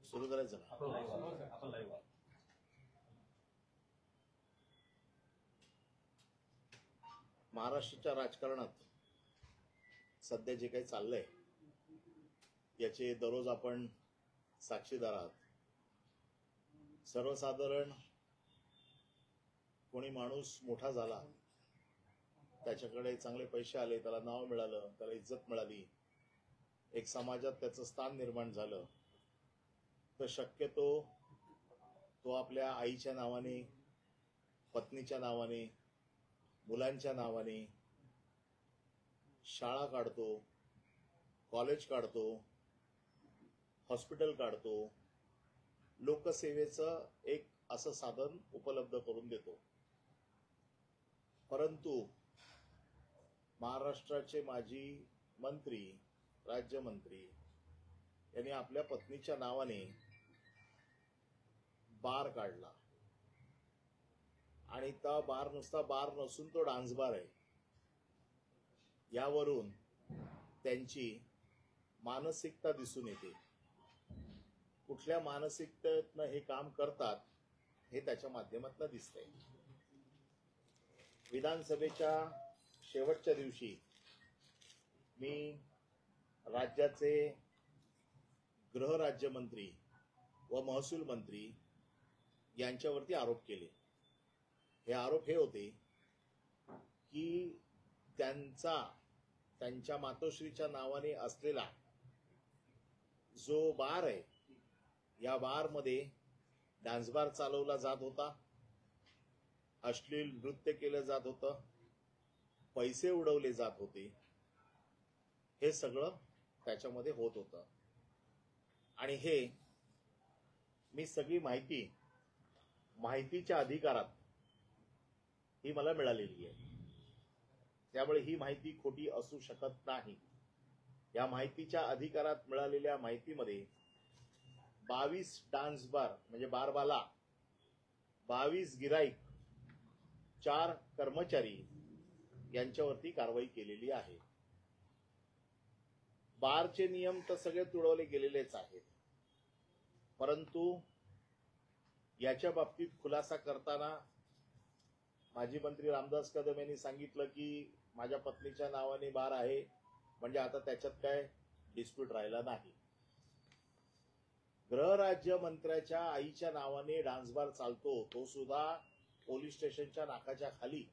सुरू करायचं ना. महाराष्ट्राच्या राजकारणात सध्या जे काही चाललंय याचे दररोज आपण साक्षीदार आहात. सर्वसाधारण कोणी माणूस मोठा झाला, त्याच्याकडे चांगले पैसे आले, त्याला नाव मिळालं, त्याला इज्जत मिळाली, एक समाजात त्याचं स्थान निर्माण झालं, तर शक्यतो तो आपल्या आईच्या नावाने, पत्नीच्या नावाने, मुलांच्या नावाने शाळा काढतो, कॉलेज काढतो, हॉस्पिटल काढतो, लोकसेवेचं एक असं साधन उपलब्ध करून देतो. परंतु महाराष्ट्राचे माजी मंत्री, राज्यमंत्री यांनी आपल्या पत्नीच्या नावाने बार काढला आणि तो बार नुसता बार नसून तो डान्स बार आहे. यावरून त्यांची मानसिकता दिसून येते. कुठल्या मानसिकतेतनं हे काम करतात हे त्याच्या माध्यमातून दिसतंय. विधानसभेच्या शेवटच्या दिवशी मी राज्याचे गृहराज्यमंत्री व महसूल मंत्री यांच्यावरती आरोप केले. हे आरोप हे होते की त्यांच्या मातोश्रीच्या नावाने असलेला जो बार आहे, या बारमध्ये डान्स बार चालवला जात होता, अश्लील नृत्य केलं जात होतं, पैसे उडवले जात होते, हे सगळं त्याच्यामध्ये होत होतं. आणि हे मी सगळी माहितीच्या अधिकारात ही मला मिळालेली आहे. त्यामुळे ही माहिती खोटी असू शकत नाही. या माहितीच्या अधिकारात मिळालेल्या माहितीमध्ये 22 डान्स बार म्हणजे बारबाला, 22 गिराईक, 4 कर्मचारी यांच्यावरती कारवाई केलेली आहे. बारचे नियम तर सगळे तुडवले गेलेलेच आहेत, परंतु याच्या बाबतीत खुलासा करताना माजी मंत्री रामदास कदम यांनी सांगितलं की माझ्या पत्नीच्या नावाने बार आहे, म्हणजे आता त्याच्यात काय डिस्प्यूट राहिला नाही. गृहराज्यमंत्र्याच्या आईच्या नावाने डान्स बार चालतो, तो सुद्धा पोलीस स्टेशनच्या नाकाच्या खाली.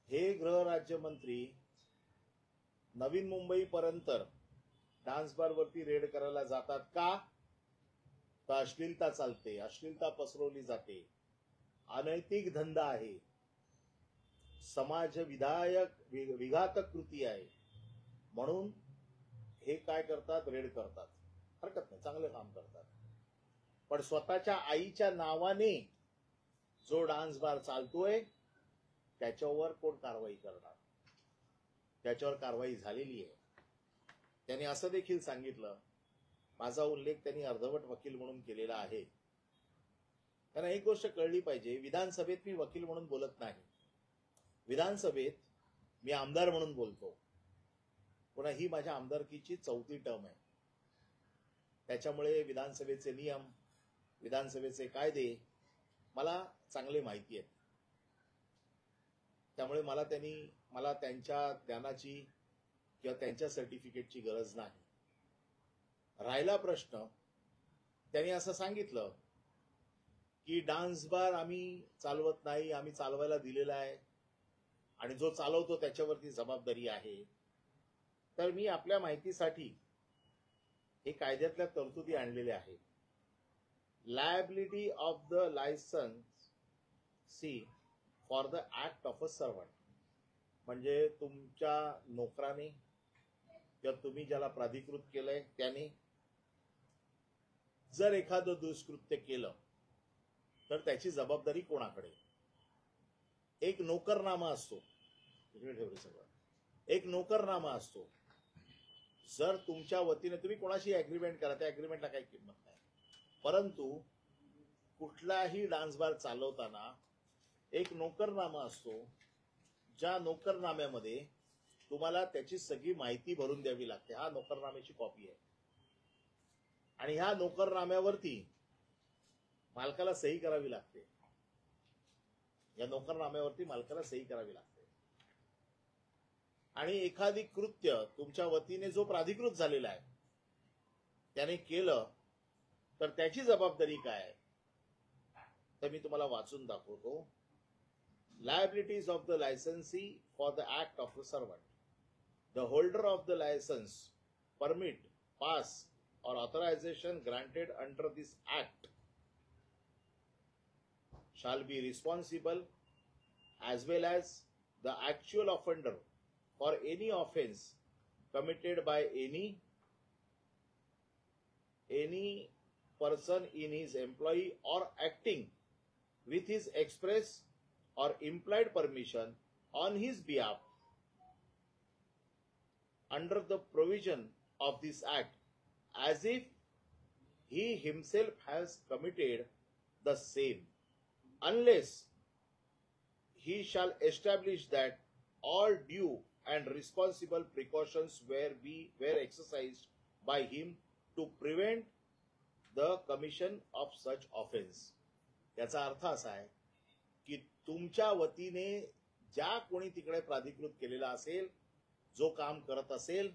हे गृहराज्यमंत्री नवीन मुंबईपर्यंत डान्स बार वरती रेड करायला जातात का? तर अश्लीलता चालते, अश्लीलता पसरवली जाते, अनैतिक धंदा आहे, समाज विघातक कृती आहे, म्हणून हे काय करतात, रेड करतात. हरकत नाही, चांगलं काम करतात. पण स्वतःच्या आईच्या नावाने जो डान्स बार चालतोय त्याच्यावर कोण कारवाई करणार? त्याच्यावर कारवाई झालेली आहे. त्यांनी असं देखील सांगितलं, माझा उल्लेख त्यांनी अर्धवट वकील म्हणून केलेला आहे. त्यांना एक गोष्ट कळली पाहिजे, विधानसभेत मी वकील म्हणून बोलत नाही, विधानसभेत मी आमदार म्हणून बोलतो. पुन्हा ही माझ्या आमदारकीची 4थी टर्म आहे. त्याच्यामुळे विधानसभेचे नियम, विधानसभेचे कायदे मला चांगले माहिती आहेत. त्यामुळे मला त्यांच्या ज्ञानाची किंवा त्यांच्या सर्टिफिकेटची गरज नाही. राहिला प्रश्न, त्यांनी असं सांगितलं की डान्स बार आम्ही चालवत नाही, आम्ही चालवायला दिलेला आहे आणि जो चालवतो त्याच्यावरती जबाबदारी आहे. तर मी आपल्या माहितीसाठी हे कायद्यातल्या तरतुदी आणलेल्या आहेत. Liability of the licensee for the act of a servant, म्हणजे तुमच्या नोकराने किंवा तुम्ही ज्याला प्राधिकृत केलंय त्याने जर एखादं दुष्कृत्य केलं तर त्याची जबाबदारी कोणाकडे? एक नोकरनामा असतो, एक नोकरनामा असतो. जर तुमच्या वतीने तुम्ही कोणाशी अग्रीमेंट करा, त्या अग्रीमेंटला काही किंमत नाही, परंतु कुठलाही डान्स बार चालवताना एक नोकरनामा असतो, ज्या नोकरनाम्यामध्ये तुम्हाला त्याची सगळी माहिती भरून द्यावी लागते. हा नोकरनाम्याची कॉपी आहे आणि ह्या नोकरनाम्यावरती मालकाला सही करावी लागते. या नोकरनाम्यावरती मालकाला सही करावी लागते. आणि एखादी कृत्य तुमच्या वतीने जो प्राधिकृत झालेला आहे त्याने केलं तर त्याची जबाबदारी काय? तर मी तुम्हाला वाचून दाखवतो. Liabilities of the licensee for the act of the servant. The holder of the license, permit, pass or authorization granted under this act shall be responsible as well as the actual offender for any offense committed by any person in his employ or acting with his express or implied permission on his behalf under the provision of this act as if he himself has committed the same, unless he shall establish that all due and responsible precautions were exercised by him to prevent the commission of such offense. याचा अर्थ असा आहे की तुमच्या वतीने ज्या कोणी तिकडे प्राधिकृत केलेला असेल, जो काम करत असेल,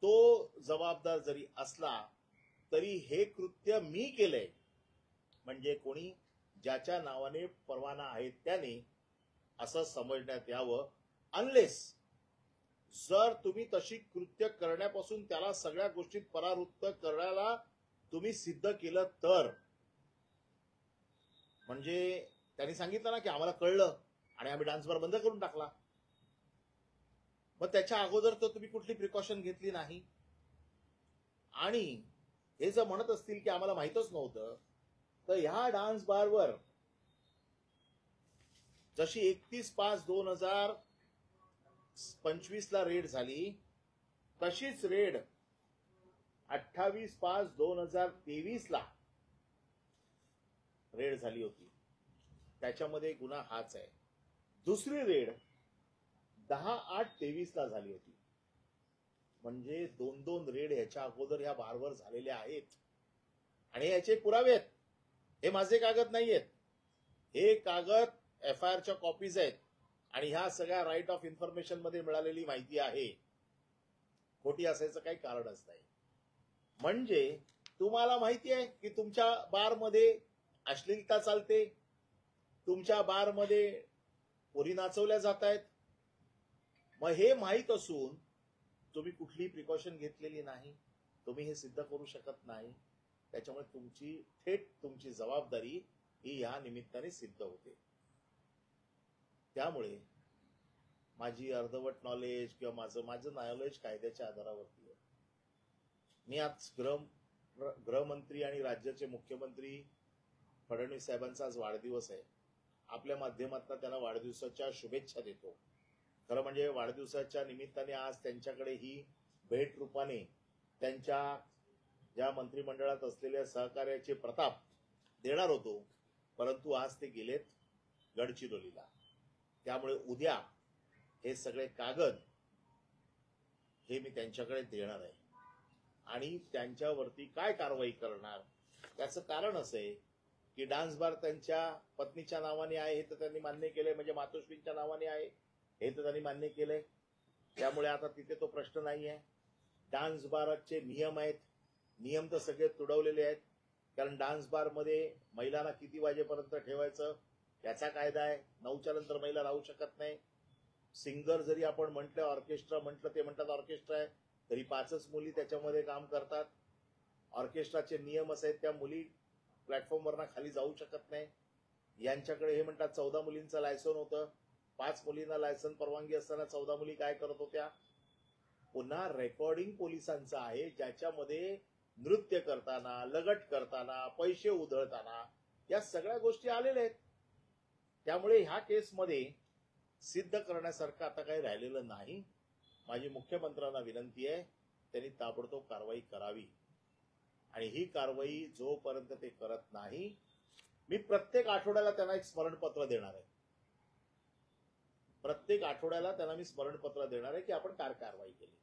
तो जबाबदार जरी असला तरी हे कृत्य मी केलंय म्हणजे कोणी ज्याच्या नावाने परवाना आहे त्याने असं समजण्यात यावं. अनलेस जर तुम्ही तशी कृत्य करण्यापासून त्याला सगळ्या गोष्टीत परावृत्त करायला तुम्ही सिद्ध केलं तर. म्हणजे त्यांनी सांगितलं ना की आम्हाला कळलं आणि आम्ही डान्स बार बंद करून टाकला, मग त्याच्या अगोदर तर तुम्ही कुठली प्रिकॉशन घेतली नाही. आणि हे जर म्हणत असतील की आम्हाला माहितच नव्हतं, तर ह्या डान्स बारवर जशी 31/5/2025 ला रेड झाली, तशीच रेड 28/5/2023 ला रेड झाली होती. त्याच्यामध्ये गुन्हा हाच आहे. दुसरी रेड 10/8/23 ला झाली होती. म्हणजे 2 रेड ह्याच्या अगोदर ह्या बारवर झालेल्या आहेत आणि याचे पुरावे आहेत. हे माझे कागद नाहीयेत, हे कागद FIR च्या कॉपीज आहेत आणि ह्या सगळ्या राईट ऑफ इन्फॉर्मेशन मध्ये मिळालेली माहिती आहे. खोटी असायचं काही कारणच नाही. म्हणजे तुम्हाला माहिती आहे की तुमच्या बारमध्ये अश्लीलता चालते, तुमच्या बारमध्ये पोरी नाचवल्या जात आहेत. मग हे माहीत असून तुम्ही कुठलीही प्रिकॉशन घेतलेली नाही, तुम्ही हे सिद्ध करू शकत नाही. त्याच्यामुळे थेट तुमची जबाबदारी ही या निमित्ताने सिद्ध होते. त्यामुळे माझी अर्धवट नॉलेज किंवा माझं नॉलेज कायद्याच्या आधारावरती आहे. मी आज गृहमंत्री आणि राज्याचे मुख्यमंत्री फडणवीस साहेबांचा आज वाढदिवस आहे. आपल्या माध्यमातून त्यांना वाढदिवसाच्या शुभेच्छा देतो. खरं म्हणजे वाढदिवसाच्या निमित्ताने आज त्यांच्याकडे ही भेट रूपाने त्यांच्या ज्या मंत्रिमंडळात असलेल्या सहकार्याचे प्रताप देणार होतो, परंतु आज ते गेलेत गडचिरोलीला. त्यामुळे उद्या हे सगळे कागद हे मी त्यांच्याकडे देणार आहे. आणि त्यांच्यावरती काय कारवाई करणार. त्याचं कारण असं आहे की डान्स बार त्यांच्या पत्नीच्या नावाने आहे हे तर त्यांनी मान्य केलंय, म्हणजे मातोश्रींच्या नावाने आहे हे तर त्यांनी मान्य केलंय. त्यामुळे आता तिथे तो प्रश्न नाही आहे. डान्स बारचे नियम आहेत, नियम तर सगळे तुडवलेले आहेत. कारण डान्स बार मध्ये महिलांना किती वाजेपर्यंत ठेवायचं याचा कायदा आहे. 9च्या नंतर महिला राहू शकत नाही. सिंगर जरी आपण म्हटलं, ऑर्केस्ट्रा म्हटलं, ते म्हणतात ऑर्केस्ट्रा आहे, तरी 5च मुली त्याच्यामध्ये काम करतात. ऑर्केस्ट्राचे नियम असे आहेत, त्या मुली प्लॅटफॉर्मवरना खाली जाऊ शकत नाही. यांच्याकडे हे म्हणतात 14 मुलींचं लायसन होतं, 5 मुलींना लायसन परवानगी असताना 14 मुली काय करत होत्या. पुन्हा रेकॉर्डिंग पोलिसांचं आहे, ज्याच्यामध्ये नृत्य करताना, लगट करताना, पैसे उधळताना या सगळ्या गोष्टी आलेल्या आहेत. त्यामुळे ह्या केसमध्ये सिद्ध करण्यासारखं आता काही राहिलेलं नाही. माझी मुख्यमंत्र्यांना विनंती आहे, त्यांनी ताबडतोब कारवाई करावी. आणि ही कारवाई जोपर्यंत ते करत नाही, मी प्रत्येक आठवड्याला त्यांना एक स्मरणपत्र देणार आहे. प्रत्येक आठवड्याला त्यांना मी स्मरणपत्र देणार आहे की आपण काय कारवाई केली.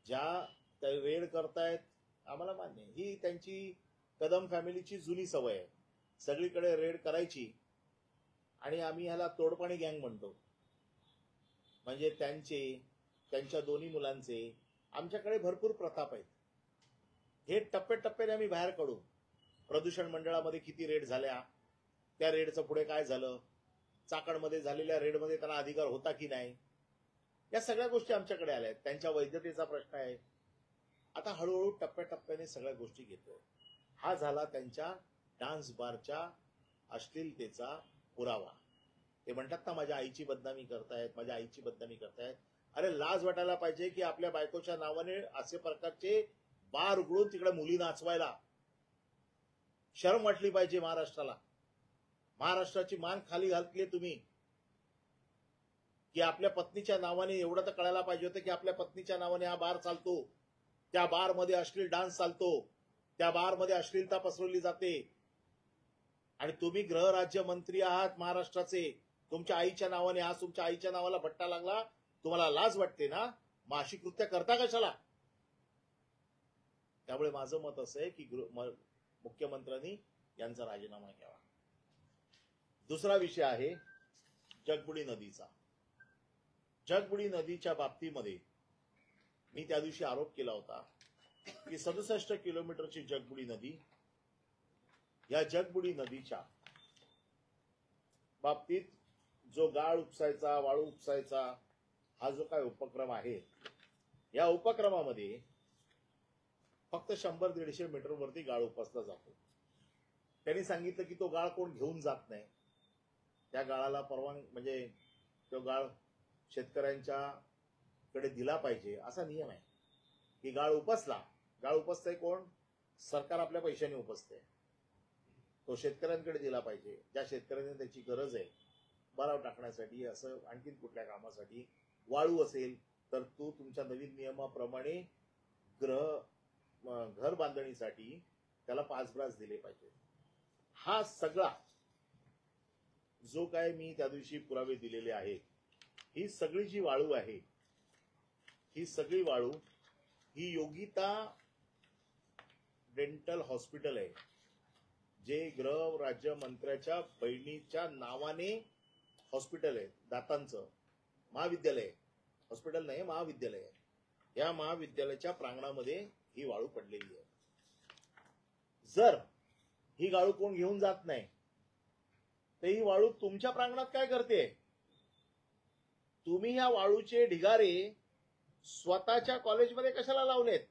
ज्या रेड करतायत आम्हाला मान्य आहे, ही त्यांची कदम फॅमिलीची जुनी सवय आहे, सगळीकडे रेड करायची. आणि आम्ही ह्याला तोडपाणी गँग म्हणतो. म्हणजे त्यांच्या दोन्ही मुलांचे आमच्याकडे भरपूर प्रताप आहेत. हे टप्प्याटप्प्याने आम्ही बाहेर काढू. प्रदूषण मंडळामध्ये किती रेड झाल्या, त्या रेडचं पुढे काय झालं, चाकणमध्ये झालेल्या रेडमध्ये त्यांना अधिकार होता की नाही, या सगळ्या गोष्टी आमच्याकडे आल्या आहेत. त्यांच्या वैधतेचा प्रश्न आहे. आता हळूहळू टप्प्याटप्प्याने सगळ्या गोष्टी घेतोय. हा झाला त्यांच्या डान्स बारच्या अश्लीलतेचा पुरावा. ते म्हणतात ना, माझ्या आईची बदनामी करतायत, माझ्या आईची बदनामी करतायत. अरे लाज वाटायला पाहिजे की आपल्या बायकोच्या नावाने असे प्रकारचे बार उघडून तिकडे मुली नाचवायला. शरम वाटली पाहिजे महाराष्ट्राला. महाराष्ट्राची मान खाली घातली तुम्ही की आपल्या पत्नीच्या नावाने. एवढं तर कळायला पाहिजे होतं की आपल्या पत्नीच्या नावाने हा बार चालतो, त्या बार मध्ये अश्लील डान्स चालतो, त्या बार मध्ये अश्लीलता पसरवली जाते. आणि तुम्ही गृहराज्यमंत्री आहात महाराष्ट्राचे, तुमच्या आईच्या नावाने, आज तुमच्या आईच्या नावाला भट्टा लागला, तुम्हाला लाज वाटते ना, मग अशी कृत्य करता कशाला. त्यामुळे माझं मत असं आहे की मुख्यमंत्र्यांनी यांचा राजीनामा घ्यावा. दुसरा विषय आहे जगबुडी नदीचा. जगबुडी नदीच्या बाबतीमध्ये मी त्या दिवशी आरोप केला होता की 67 किलोमीटरची जगबुडी नदी, या जगबुडी नदीच्या बाबतीत जो गाळ उपसायचा, वाळू उपसायचा हा जो काय उपक्रम आहे, या उपक्रमामध्ये फक्त 100-150 मीटर वरती गाळ उपसला जातो. त्यांनी सांगितलं की तो गाळ कोण घेऊन जात नाही, त्या गाळाला म्हणजे तो गाळ शेतकऱ्यांच्या कडे दिला पाहिजे असा नियम आहे. की गाळ उपसला, गाळ उपसतंय कोण, सरकार आपल्या पैशाने उपसते, तो शेतकऱ्यांकडे दिला पाहिजे. ज्या शेतकऱ्यांना त्याची गरज आहे बाराव टाकण्यासाठी, असं आणखीन कुठल्या कामासाठी, वाळू असेल तर तो तुमच्या नवीन नियमाप्रमाणे घर बांधणीसाठी त्याला 5 ब्रास दिले पाहिजे. हा सगळा जो काय मी त्या दिवशी पुरावे दिलेले आहेत, ही सगळी जी वाळू आहे, ही सगळी वाळू ही योगिता डेंटल हॉस्पिटल आहे, जे गृह राज्यमंत्र्याच्या बहिणीच्या नावाने हॉस्पिटल आहे, दातांचं महाविद्यालय, हॉस्पिटल नाही महाविद्यालय आहे. या महाविद्यालयाच्या प्रांगणामध्ये ही वाळू पडलेली आहे. जर ही गाळू कोण घेऊन जात नाही तर ही वाळू तुमच्या प्रांगणात काय करते. तुम्ही ह्या वाळूचे ढिगारे स्वतःच्या कॉलेजमध्ये कशाला लावलेत.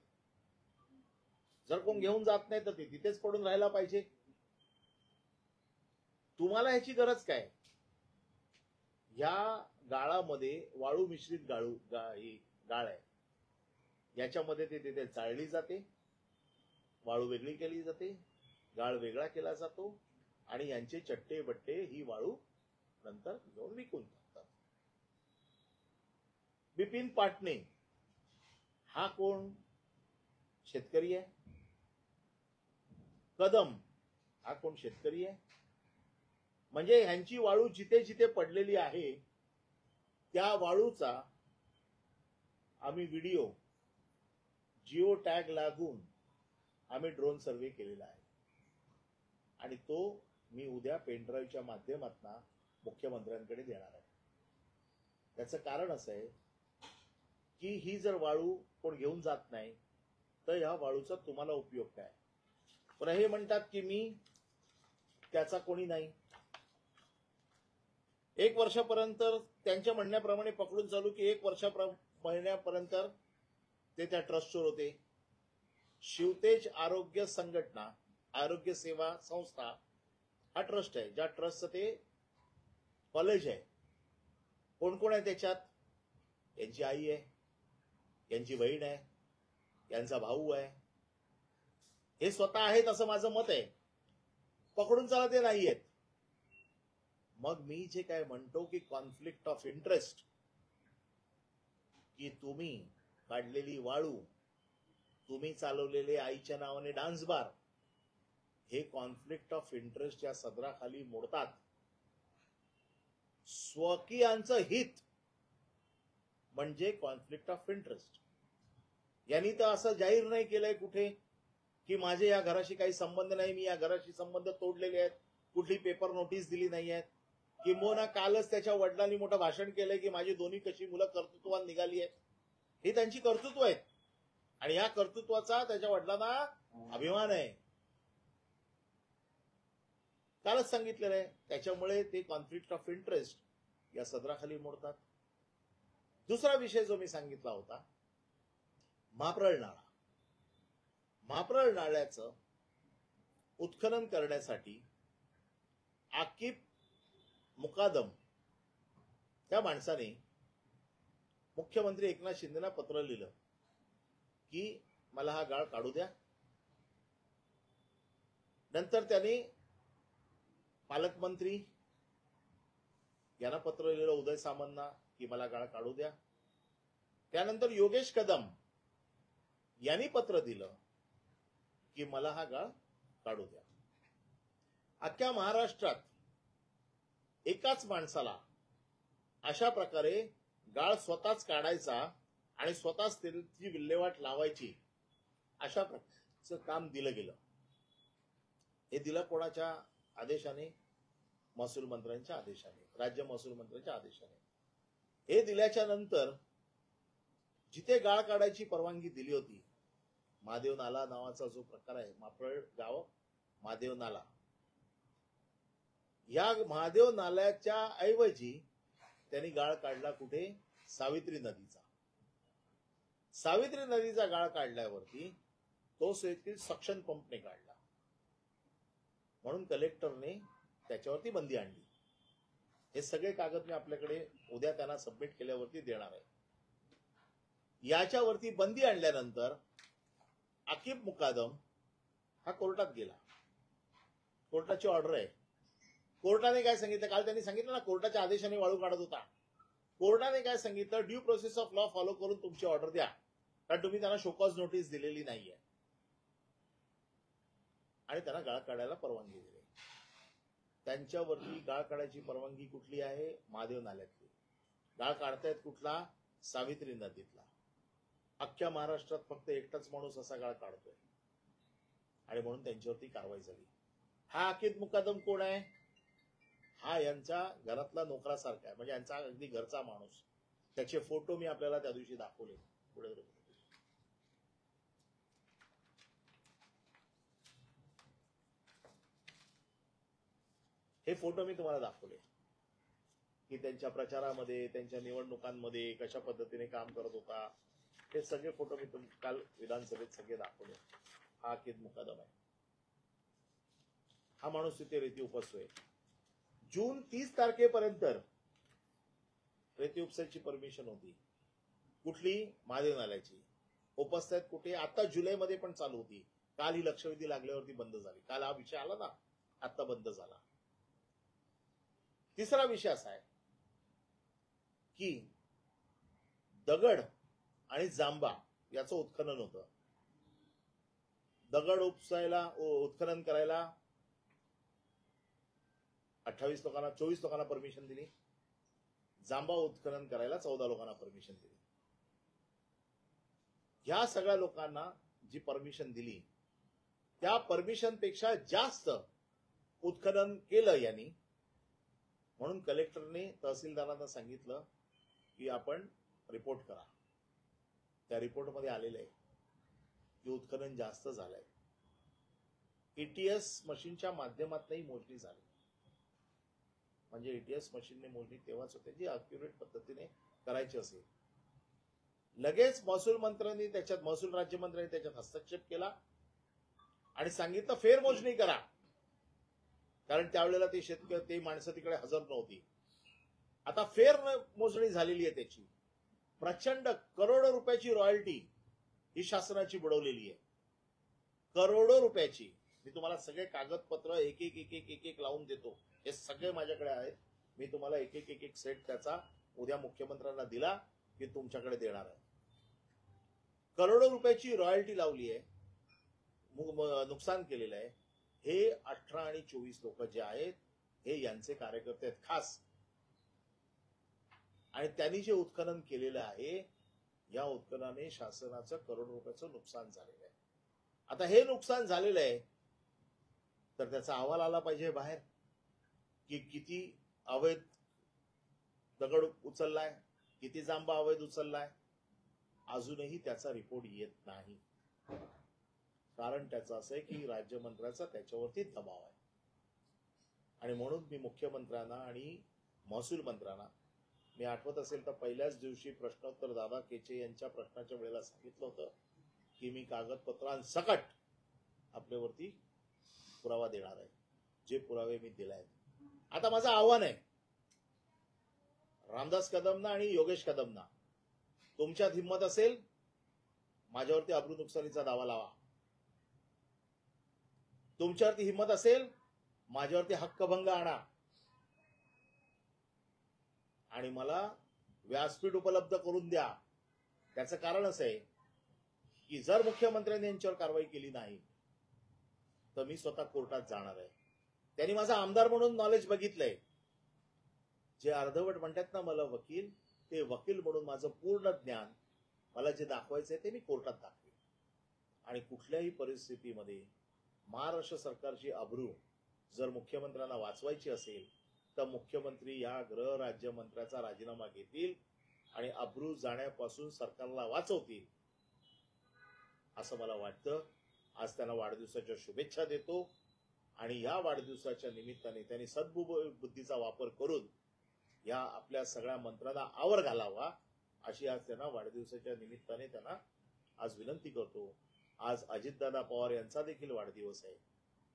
जर कोण घेऊन जात नाही तर ते तिथेच पडून राहायला पाहिजे. तुम्हाला ह्याची गरज काय. या गाळामध्ये वाळू मिश्रित गाळ आहे, याच्यामध्ये ते तिथे चाळली जाते, वाळू वेगळी केली जाते, गाळ वेगळा केला जातो आणि यांचे चट्टे बट्टे ही वाळू नंतर घेऊन विकून टाकतात. बिपिन पाटणे हा कोण, शेतकरी आहे. कदम हा कोण, शेतकरी आहे. म्हणजे ह्यांची वाळू जिथे जिथे पडलेली आहे त्या वाळूचा आम्ही व्हिडिओ जिओ टॅग लागून आम्ही ड्रोन सर्व्हे केलेला आहे आणि तो मी उद्या पेनड्राईव्हच्या माध्यमातून मुख्यमंत्र्यांकडे देणार आहे. त्याचं कारण असं आहे की ही जर वाळू कोण घेऊन जात नाही तर या वाळूचा तुम्हाला उपयोग काय. पण हे म्हणतात की मी त्याचा कोणी नाही. 1 वर्षापर्यंत त्यांच्या म्हणण्याप्रमाणे पकडून चालू की 1 महिन्यापर्यंत ते त्या ट्रस्टवर होते. शिवतेज आरोग्य संघटना आरोग्य सेवा संस्था हा ट्रस्ट आहे, ज्या ट्रस्टचं ते कॉलेज आहे. कोण कोण आहे त्याच्यात? यांची आई आहे, यांची बहीण आहे, यांचा भाऊ आहे. हे स्वतः आहेत असं माझं मत आहे. पकडून चला ते नाही आहेत. मग मी जे काय म्हणतो की कॉन्फ्लिक्ट ऑफ इंटरेस्ट, की तुम्ही काढलेली वाळू, तुम्ही चालवलेले आईच्या नावाने डान्स बार, हे कॉन्फ्लिक्ट ऑफ इंटरेस्ट या सदराखाली मोडतात. स्वकीयांचं हित म्हणजे कॉन्फ्लिक्ट ऑफ इंटरेस्ट. यांनी तर असं जाहीर नाही केलंय कुठे की माझे या घराशी काही संबंध नाही, मी या घराशी संबंध तोडलेले आहेत, कुठली पेपर नोटीस दिली नाही आहेत. किंबहुना कालच त्याच्या वडिलांनी मोठं भाषण केलंय की माझी दोन्ही कशी मुलं कर्तृत्वान निघाली आहेत. ही त्यांची कर्तृत्व आहेत आणि या कर्तृत्वाचा त्याच्या वडिलांना अभिमान आहे. कालच सांगितलेलं आहे. त्याच्यामुळे ते कॉन्फ्लिक्ट ऑफ इंटरेस्ट या सदराखाली मोडतात. दुसरा विषय जो मी सांगितला होता, महाप्रळ नाळा. महाप्रळ नाळ्याचं उत्खनन करण्यासाठी आकिब मुकादम त्या माणसाने मुख्यमंत्री एकनाथ शिंदेना पत्र लिहिलं की मला हा गाळ काढू द्या. नंतर त्याने पालकमंत्री यांना पत्र लिहिलं, उदय सामंतना, की मला गाळ काढू द्या. त्यानंतर योगेश कदम यांनी पत्र दिलं की मला हा गाळ काढू द्या. अख्ख्या महाराष्ट्रात एकाच माणसाला अशा प्रकारे गाळ स्वतःच काढायचा आणि स्वतःच त्याची विल्हेवाट लावायची, अशा प्रकारचं काम दिलं गेलं. हे दिलं कोणाच्या आदेशाने? महसूल मंत्र्यांच्या आदेशाने, राज्य महसूल मंत्र्यांच्या आदेशाने. हे दिल्याच्या नंतर जिथे गाळ काढायची परवानगी दिली होती, महादेव नाला नावाचा जो प्रकार आहे, महाप्रळ गाव महादेव नाला, या महादेव नाल्याच्या ऐवजी त्यांनी गाळ काढला कुठे? सावित्री नदीचा. सावित्री नदीचा गाळ काढल्यावरती तो येथील सक्शन पंपने काढला, म्हणून कलेक्टरने त्याच्यावरती बंदी आणली. हे सगळे कागद मी आपल्याकडे उद्या त्यांना सबमिट केल्यावरती देणार आहे. याच्यावरती बंदी आणल्यानंतर आकिब मुकादम हा कोर्टात गेला. कोर्टाची ऑर्डर आहे. कोर्टाने काय सांगितलं? काल त्यांनी सांगितलं ना, कोर्टाच्या आदेशाने वाळू काढत होता. कोर्टाने काय सांगितलं? Due process of law follow करून तुमची ऑर्डर द्या, कारण तुम्ही त्यांना शोकॉज नोटीस दिलेली नाहीये. आणि त्यांना गाळ काढायला परवानगी दिली. त्यांच्यावरती गाळ काढायची परवानगी कुठली आहे? महादेव नाल्यातली. गाळ काढतायत कुठला? सावित्री नदीतला. अख्ख्या महाराष्ट्रात फक्त एकटाच माणूस असा गाळ काढतोय आणि म्हणून त्यांच्यावरती कारवाई झाली. हा आकिब मुकादम कोण आहे? हा यांच्या घरातला नोकरासारखा आहे, म्हणजे यांचा अगदी घरचा माणूस. त्याचे फोटो मी आपल्याला त्या दिवशी दाखवले. पुढे हे फोटो मी तुम्हाला दाखवले की त्यांच्या प्रचारामध्ये, त्यांच्या निवडणुकांमध्ये कशा पद्धतीने काम करत होता. हे सगळे फोटो मी काल विधानसभेत सगळे दाखवले. हा आकिब मुकादम आहे. हा माणूस तिथे रेती उपसतोय. जून 30 तारखेपर्यंत रेती उपसायची परमिशन होती. कुठली? महादेव नाल्याची. उपसतायत कुठे? आता जुलैमध्ये पण चालू होती. काल ही लक्षवेधी लागल्यावरती बंद झाली. काल हा विषय आला ना, आता बंद झाला. तिसरा विषय असा आहे की दगड आणि जांबा याचं उत्खनन होतं. दगड उपसायला, उत्खनन करायला 28 लोकांना, 24 लोकांना परमिशन दिली. जांबा उत्खनन करायला 14 लोकांना परमिशन दिली. ह्या सगळ्या लोकांना जी परमिशन दिली त्या परमिशन पेक्षा जास्त उत्खनन केलं यांनी, म्हणून कलेक्टरने तहसीलदारांना सांगितलं की आपण रिपोर्ट करा. त्या रिपोर्टमध्ये आलेलं आहे की उत्खनन जास्त झालंय. एटीएस मशीनच्या माध्यमातूनही मोजणी झाली. म्हणजे एटीएस मशीनने मोजणी तेव्हाच होते जी अक्युरेट पद्धतीने करायची असेल. लगेच महसूल राज्यमंत्र्यांनी त्याच्यात हस्तक्षेप केला आणि सांगितलं फेरमोजणी करा, कारण त्यावेळेला ते माणसं तिकडे हजर नव्हती. आता फेर मोजणी झालेली आहे त्याची. प्रचंड करोडो रुपयाची रॉयल्टी ही शासनाची बुडवलेली आहे, करोडो रुपयाची. मी तुम्हाला सगळे कागदपत्र एक एक लावून देतो. हे सगळे माझ्याकडे आहेत. मी तुम्हाला एक एक सेट त्याचा उद्या मुख्यमंत्र्यांना दिला की तुमच्याकडे देणार आहे. करोडो रुपयाची रॉयल्टी लावली आहे, नुकसान केलेलं आहे. हे 18 आणि 24 लोक जे आहेत हे यांचे कार्यकर्ते आहेत खास. आणि त्यांनी जे उत्खनन केलेलं आहे या उत्खननाने शासनाचं करोड रुपयाचं नुकसान झालेलं आहे. आता हे नुकसान झालेलं आहे तर त्याचा अहवाल आला पाहिजे बाहेर की किती अवैध दगड उचललाय, किती जांबा अवैध उचललाय. अजूनही त्याचा रिपोर्ट येत नाही. कारण त्याचं असं आहे की राज्यमंत्र्याचा त्याच्यावरती दबाव आहे. आणि म्हणून मी मुख्यमंत्र्यांना आणि महसूल मंत्र्यांना, मी आठवत असेल तर पहिल्याच दिवशी प्रश्नोत्तर दादा केचे यांच्या प्रश्नाच्या वेळेला सांगितलं होतं की मी कागदपत्रांसकट आपल्यावरती पुरावा देणार आहे. जे पुरावे मी दिले आहेत. आता माझं आव्हान आहे रामदास कदमना आणि योगेश कदमना, तुमच्यात हिंमत असेल माझ्यावरती अब्रू नुकसानीचा दावा लावा. तुमच्यावरती हिंमत असेल माझ्यावरती हक्कभंग आणा आणि मला व्यासपीठ उपलब्ध करून द्या. त्याचं कारण असं आहे की जर मुख्यमंत्र्यांनी यांच्यावर कारवाई केली नाही तर मी स्वतः कोर्टात जाणार आहे. त्यांनी माझा आमदार म्हणून नॉलेज बघितलंय. जे अर्धवट म्हणतात ना मला वकील, ते वकील म्हणून माझं पूर्ण ज्ञान मला जे दाखवायचंय ते मी कोर्टात दाखवेन. आणि कुठल्याही परिस्थितीमध्ये महाराष्ट्र सरकारची अब्रू जर मुख्यमंत्र्यांना वाचवायची असेल तर मुख्यमंत्री या गृह राज्यमंत्र्याचा राजीनामा घेतील आणि अब्रू जाण्यापासून सरकारला वाचवतील असं मला वाटतं. आज त्यांना वाढदिवसाच्या शुभेच्छा देतो आणि या वाढदिवसाच्या निमित्ताने त्यांनी सद्बुद्धीचा वापर करून या आपल्या सगळ्या मंत्र्यांना आवर घालावा अशी आज त्यांना वाढदिवसाच्या निमित्ताने त्यांना आज विनंती करतो. आज अजितदादा पवार यांचा देखील वाढदिवस आहे.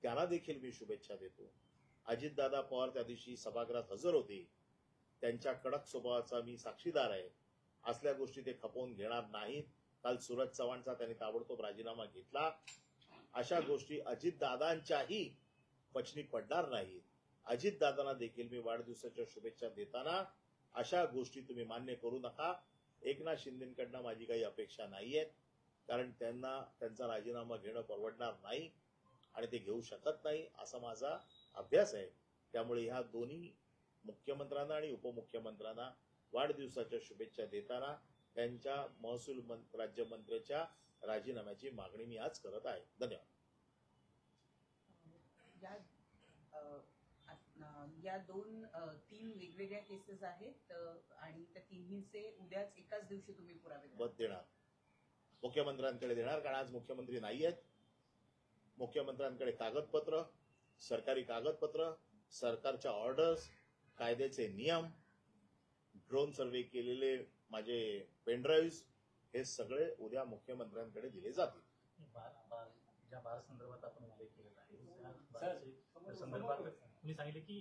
त्यांना देखील मी शुभेच्छा देतो. अजितदादा पवार त्या दिवशी सभागृहात हजर होते. त्यांच्या कडक स्वभावाचा मी साक्षीदार आहे. असल्या गोष्टी ते खपवून घेणार नाहीत. काल सूरज चव्हाणचा त्यांनी ताबडतोब राजीनामा घेतला. अशा गोष्टी अजितदादांच्याही पचनी पडणार नाहीत. अजितदादांना देखील मी वाढदिवसाच्या शुभेच्छा देताना अशा गोष्टी तुम्ही मान्य करू नका. एकनाथ शिंदेकडनं माझी काही अपेक्षा नाहीये, कारण त्यांना त्यांचा राजीनामा घेणं परवडणार नाही आणि ते घेऊ शकत नाही असा माझा अभ्यास आहे. त्यामुळे ह्या दोन्ही मुख्यमंत्र्यांना आणि उपमुख्यमंत्र्यांना वाढदिवसाच्या शुभेच्छा देताना त्यांच्या महसूल राज्यमंत्र्याच्या राजीनाम्याची मागणी मी आज करत आहे. धन्यवाद. या तीन वेगवेगळ्या केसेस आहेत आणि त्या तिन्हीचे उद्याच एकाच दिवशी तुम्ही पुरावे देणार, मुख्यमंत्र्यांकडे देणार. कारण आज मुख्यमंत्री नाही आहेत. मुख्यमंत्र्यांकडे कागदपत्र, सरकारी कागदपत्र, सरकारच्या ऑर्डर्स, कायद्याचे नियम, ड्रोन सर्वे केलेले माझे पेनड्राईव्ह, हे सगळे उद्या मुख्यमंत्र्यांकडे दिले जातील. ज्या बार संदर्भात आपण उल्लेख केलेला आहे त्या संदर्भात तुम्ही सांगितले की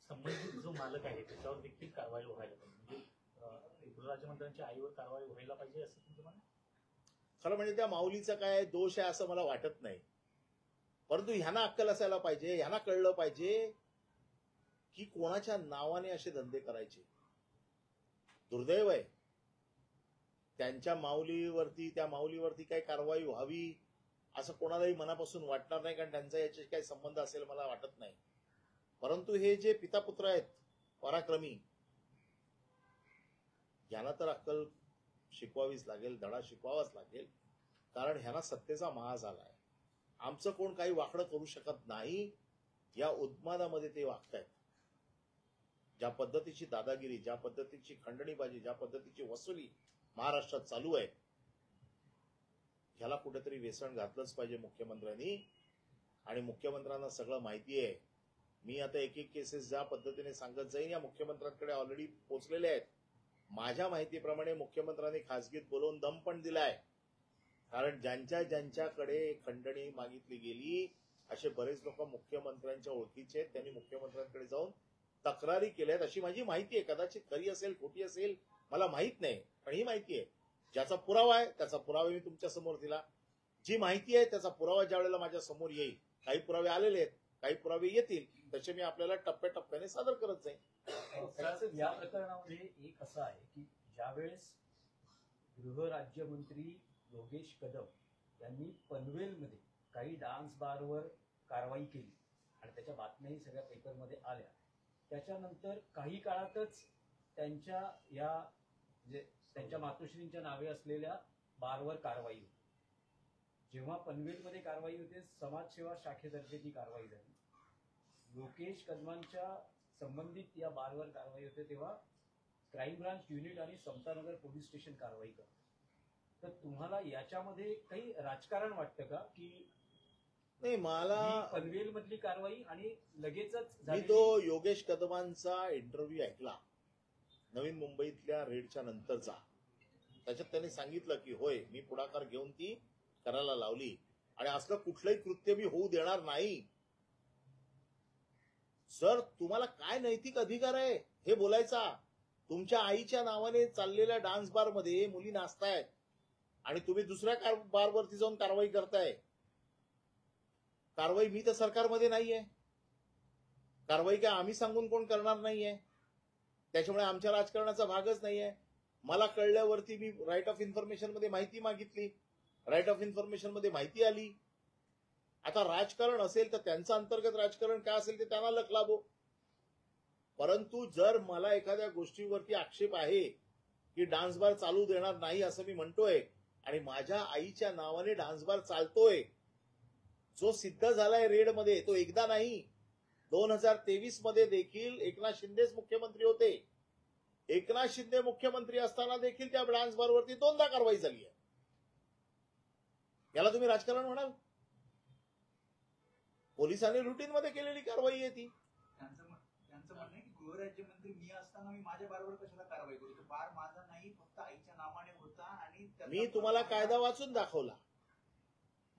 संबंधित जो मालक आहे त्याच्यावर देखील कारवाई व्हायला पाहिजे. म्हणजे गृहराज्यमंत्र्यांच्या आईवर कारवाई व्हायला पाहिजे असं तुमचं म्हणणं? खरं म्हणजे त्या माऊलीचा काय दोष आहे असं मला वाटत नाही. परंतु ह्यांना अक्कल असायला पाहिजे, ह्यांना कळलं पाहिजे की कोणाच्या नावाने असे धंदे करायचे. दुर्दैव आहे. त्यांच्या माऊलीवरती, त्या माऊलीवरती काही कारवाई व्हावी असं कोणालाही मनापासून वाटणार नाही, कारण त्यांचा याच्याशी काही संबंध असेल मला वाटत नाही. परंतु हे जे पितापुत्र आहेत पराक्रमी, यांना तर अक्कल शिकवावीच लागेल, धडा शिकवावाच लागेल. कारण ह्यांना सत्तेचा माज आलाय. आमचं कोण काही वाकडं करू शकत नाही, या उद्मानामध्ये ते वागतायत. ज्या पद्धतीची दादागिरी, ज्या पद्धतीची खंडणीबाजी, ज्या पद्धतीची वसुली महाराष्ट्रात चालू आहे, ह्याला कुठेतरी वेसण घातलंच पाहिजे मुख्यमंत्र्यांनी. आणि मुख्यमंत्र्यांना सगळं माहिती आहे. मी आता एक एक केसेस ज्या पद्धतीने सांगत जाईन या मुख्यमंत्र्यांकडे ऑलरेडी पोहोचलेले आहेत. माझ्या माहितीप्रमाणे मुख्यमंत्र्यांनी खासगीत बोलवून दम पण दिलाय. कारण ज्यांच्याकडे खंडणी मागितली गेली असे बरेच लोक मुख्यमंत्र्यांच्या ओळखीचे आहेत. त्यांनी मुख्यमंत्र्यांकडे जाऊन तक्रारी केल्यात अशी माझी माहिती आहे. कदाचित खरी असेल खोटी असेल मला माहित नाही, पण ही माहिती आहे. ज्याचा पुरावा आहे त्याचा पुरावा मी तुमच्या समोर दिला. जी माहिती आहे त्याचा पुरावा ज्या वेळेला माझ्या समोर येईल, काही पुरावे आलेले आहेत, काही पुरावे येतील, तसे मी आपल्याला टप्प्याटप्प्याने सादर करत जाईन. या प्रकरणामध्ये एक असं आहे की ज्यावेळेस गृहराज्यमंत्री योगेश कदम यांनी पनवेलमध्ये काही डान्स बारवर कारवाई केली आणि त्याच्या बातम्याही सगळ्या पेपरमध्ये आल्या, त्याच्यानंतर काही काळातच त्यांच्या मातोश्रींच्या नावे असलेल्या बारवर कारवाई होती. जेव्हा पनवेलमध्ये कारवाई होते, समाजसेवा शाखेतर्फे ती कारवाई झाली. योगेश कदमांच्या संबंधित या बारवर कारवाई होते तेव्हा क्राईम ब्रांच युनिट आणि समतानगर पोलीस स्टेशन कारवाई करते. तर तुम्हाला याच्यामध्ये काही राजकारण वाटतं का की नाही? मला पनवेल मधली कारवाई आणि लगेचच मी तो योगेश कदमांचा इंटरव्ह्यू ऐकला नवीन मुंबईतल्या रेडच्या नंतरचा. त्याच्यात त्यांनी सांगितलं की होय, मी पुढाकार घेऊन ती करायला लावली आणि असलं कुठलंही कृत्य मी होऊ देणार नाही. सर, तुम्हाला काय नैतिक अधिकार आहे हे बोलायचा? तुमच्या आईच्या नावाने चाललेल्या डान्स बार मध्ये मुली नाचतायत आणि तुम्ही दुसऱ्या बारवरती जाऊन कारवाई करताय. कारवाई मी तर सरकारमध्ये नाहीये. कारवाई काय आम्ही सांगून कोण करणार नाहीये. त्याच्यामुळे आमच्या राजकारणाचा भागच नाहीये. मला कळल्यावरती मी राईट ऑफ इन्फॉर्मेशन मध्ये माहिती मागितली, राईट ऑफ इन्फॉर्मेशन मध्ये माहिती आली. आता राजकारण असेल तर त्यांचं अंतर्गत राजकारण काय असेल ते त्यांना लख लाभो. परंतु जर मला एखाद्या गोष्टीवरती आक्षेप आहे की डान्स बार चालू देणार नाही असं मी म्हणतोय आणि माझ्या आईच्या नावाने डान्स बार चालतोय, जो सिद्ध झालाय रेडमध्ये, तो एकदा नाही 2023 मध्ये देखील एकनाथ शिंदेच मुख्यमंत्री होते. एकनाथ शिंदे मुख्यमंत्री असताना देखील त्या डान्स बारवरती 2दा कारवाई झाली आहे. याला तुम्ही राजकारण म्हणाल? पोलिसांनी रुटीन मध्ये केलेली कारवाई आहे ती. त्यांचं म्हणणं आहे की गृहराज्यमंत्री मी असताना मी माझ्या बारवर कशाला कारवाई करू? तो बार माझा नाही, फक्त आईच्या नावाने होता. आणि मी तुम्हाला कायदा वाचून दाखवला.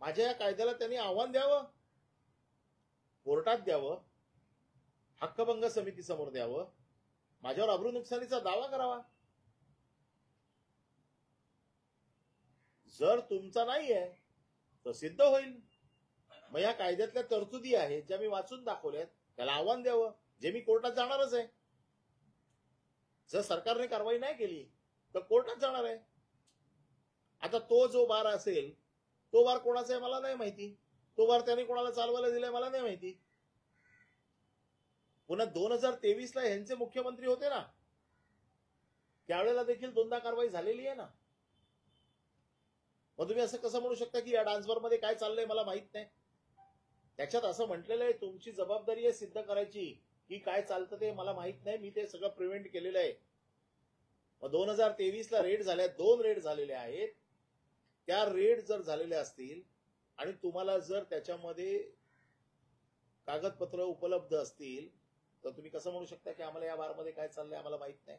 माझ्या या कायद्याला त्यांनी आव्हान द्यावं, कोर्टात द्यावं, हक्कभंग समितीसमोर द्यावं, माझ्यावर अब्रू नुकसानीचा दावा करावा. जर तुमचा नाहीये तर सिद्ध होईल. मग या कायद्यातल्या तरतुदी आहेत ज्या मी वाचून दाखवल्यात, त्याला आव्हान द्यावं, जे मी कोर्टात जाणारच आहे. जर सरकारने कारवाई नाही केली तर कोर्टात जाणार आहे. आता तो जो बार असेल तो बार कोणाचा आहे मला नाही माहिती. तो बार त्याने कोणाला चालवायला दिलाय मला नाही माहिती. पुन्हा 2023 ला ह्यांचे मुख्यमंत्री होते ना, त्यावेळेला देखील 2दा कारवाई झालेली आहे ना. मग तुम्ही असं कसं म्हणू शकता की या डान्स बार मध्ये काय चाललंय मला माहित नाही? त्याच्यात असं म्हटलेलं आहे तुमची जबाबदारी आहे सिद्ध करायची की काय चालतं ते मला माहित नाही, मी ते सगळं प्रिव्हेंट केलेलं आहे. मग 2023 ला रेड झाल्या, 2 रेड झालेल्या आहेत. त्या रेड जर झालेल्या असतील आणि तुम्हाला जर त्याच्यामध्ये कागदपत्र उपलब्ध असतील तर तुम्ही कसं म्हणू शकता की आम्हाला या बारमध्ये काय चाललंय आम्हाला माहित नाही?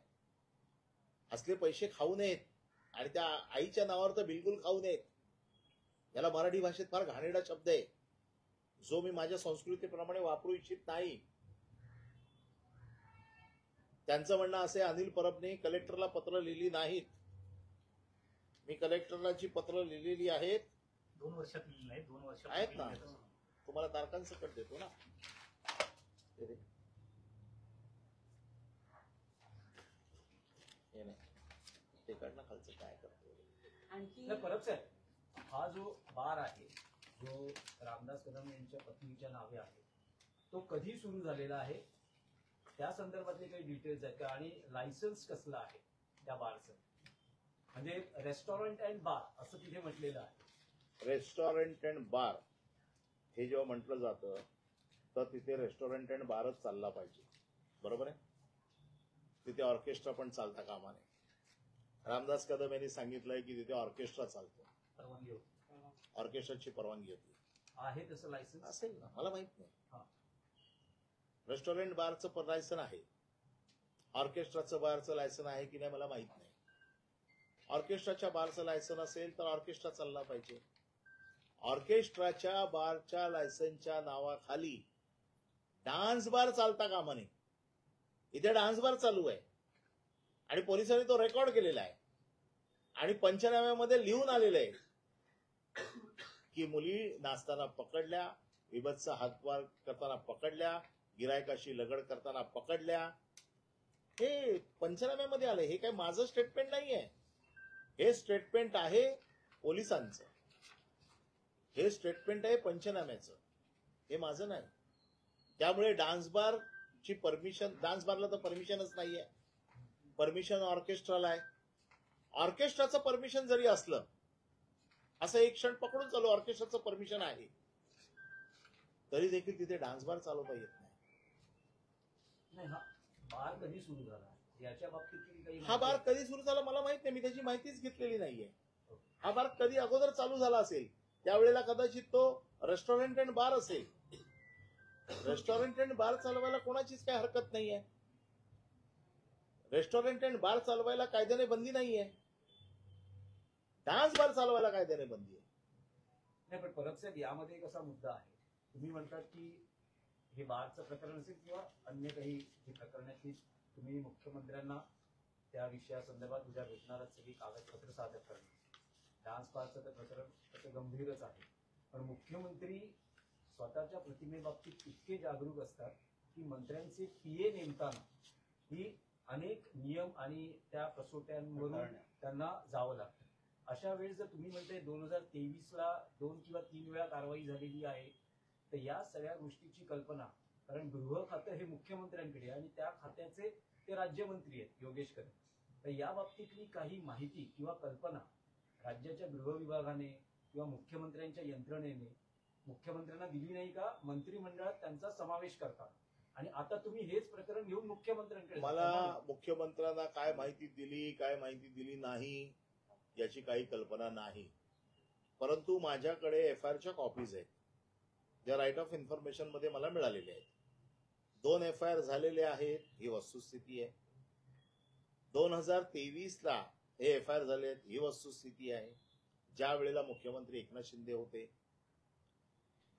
असले पैसे खाऊ नयेत आणि त्या आईच्या नावावर तर बिलकुल खाऊ नयेत. याला मराठी भाषेत फार घाणेरडा शब्द आहे जो मी माझ्या संस्कृतीप्रमाणे वापरू इच्छित नाही. त्यांचं म्हणणं असे, अनिल परबने कलेक्टरला पत्र लिहिली नाहीत. मी कलेक्टरला जी पत्र लिहिलेली आहेत 2 वर्षात लिहिली नाही, 2 वर्षात आहेत ना, तुम्हाला तारखांसकट देतो ना. हे नाही ते काढणं खालचं काय करतो. आणखी परब साहेब, हा जो बार आहे जो रामदास कदम यांच्या पत्नीच्या नावे आहे, तो कधी सुरू झालेला आहे? त्या संदर्भातले काही डिटेल्स आहेत का? आणि लायसन्स कसलं आहे त्या बारचं? म्हणजे रेस्टॉरंट अँड बार असं तिथे म्हटलेलं आहे. रेस्टॉरंट अँड बार हे जेव्हा म्हटलं जातं तर तिथे रेस्टॉरंट अँड बारच चालला पाहिजे, बरोबर आहे. तिथे ऑर्केस्ट्रा पण चालता कामा नये. रामदास कदम यांनी सांगितलंय की तिथे ऑर्केस्ट्रा चालतो, परवानगी होती. ऑर्केस्ट्राची परवानगी होती. आहे तसं लायसन्स असेल ना, मला माहित नाही. हा. रेस्टॉरंट बारचं पण लायसन आहे, ऑर्केस्ट्राचं बारचं लायसन आहे की नाही मला माहित नाही. ऑर्केस्ट्राच्या बारचं लायसन असेल तर ऑर्केस्ट्रा चालला पाहिजे. ऑर्केस्ट्राच्या बारच्या लायसनच्या नावाखाली डान्स बार चालता कामा नये. इथे डान्स बार चालू आहे आणि पोलिसांनी तो रेकॉर्ड केलेला आहे आणि पंचनाम्यामध्ये लिहून आलेलं आहे की मुली नाचताना पकडल्या, विभत्स हातवार करताना पकडल्या, गिरायकाशी लगड करताना पकडल्या. हे पंचनाम्यामध्ये आलंय. हे काय माझं स्टेटमेंट नाहीये, हे स्टेटमेंट आहे पोलिसांचं, हे स्टेटमेंट आहे पंचनाम्याचं, हे माझं नाही. त्यामुळे डान्स बारची परमिशन, डान्स बारला तर परमिशनच नाहीये. परमिशन ऑर्केस्ट्राला आहे. ऑर्केस्ट्राचं परमिशन जरी असलं, असं एक क्षण पकडून चालू, ऑर्केस्ट्राचं परमिशन आहे, तरी देखील तिथे डान्स बार चालवता येत नाही. नाही. हा बार कधी सुरू झाला याच्या बाबतीत काही हा बार कधी सुरू झाला मला माहित नाही, मी त्याची माहितीच घेतलेली नाहीये. हा बार कधी अगोदर चालू झाला असेल त्यावेळेला कदाचित तो रेस्टॉरंट अँड बार असेल. रेस्टॉरंट अँड बार चालवायला कोणाचीच काही हरकत नाहीये. रेस्टॉरंट अँड बार चालवायला कायद्याने बंदी नाहीये. डान्स बार चालवायला कायद्याने बंदी आहे. नाही, पण परब साहेब यामध्ये एक असा मुद्दा आहे, तुम्ही म्हणतात की हे बारचं प्रकरण असेल किंवा अन्य काही प्रकरण आहेत की तुम्ही मुख्यमंत्र्यांना त्या विषयासंदर्भात उद्या भेटणारच सगळी कागदपत्र सादर करणं. डान्स बारचं तर प्रकरण तसं गंभीरच आहे, पण मुख्यमंत्री स्वतःच्या प्रतिमेबाबतीत इतके जागरूक असतात की मंत्र्यांचे पीए नेमताना ही अनेक नियम आणि त्या कसोट्यांवरून त्यांना जावं लागतं. अशा वेळेस जर तुम्ही म्हणताय 2023ला 2 किंवा 3 वेळा कारवाई झालेली आहे, तर या सगळ्या गोष्टीची कल्पना, कारण गृह खातं हे मुख्यमंत्र्यांकडे आणि त्या खात्याचे ते राज्यमंत्री आहेत योगेश कदम, तर या बाबतीतली काही माहिती किंवा कल्पना राज्याच्या गृह विभागाने किंवा मुख्यमंत्र्यांच्या यंत्रणेने मुख्यमंत्र्यांना दिली नाही का? मंत्रिमंडळात त्यांचा समावेश करतात आणि आता तुम्ही हेच प्रकरण घेऊन मुख्यमंत्र्यांकडे मला मुख्यमंत्र्यांना काय माहिती दिली, काय माहिती दिली नाही याची काही कल्पना नाही. परंतु माझ्याकडे FIR च्या कॉपीज आहेत, ज्या राईट ऑफ इन्फॉर्मेशन मध्ये मला मिळालेल्या आहेत. 2 FIR झालेले आहेत ही वस्तुस्थिती आहे. 2023ला हे FIR झाले आहेत ही वस्तुस्थिती आहे. ज्या वेळेला मुख्यमंत्री एकनाथ शिंदे होते,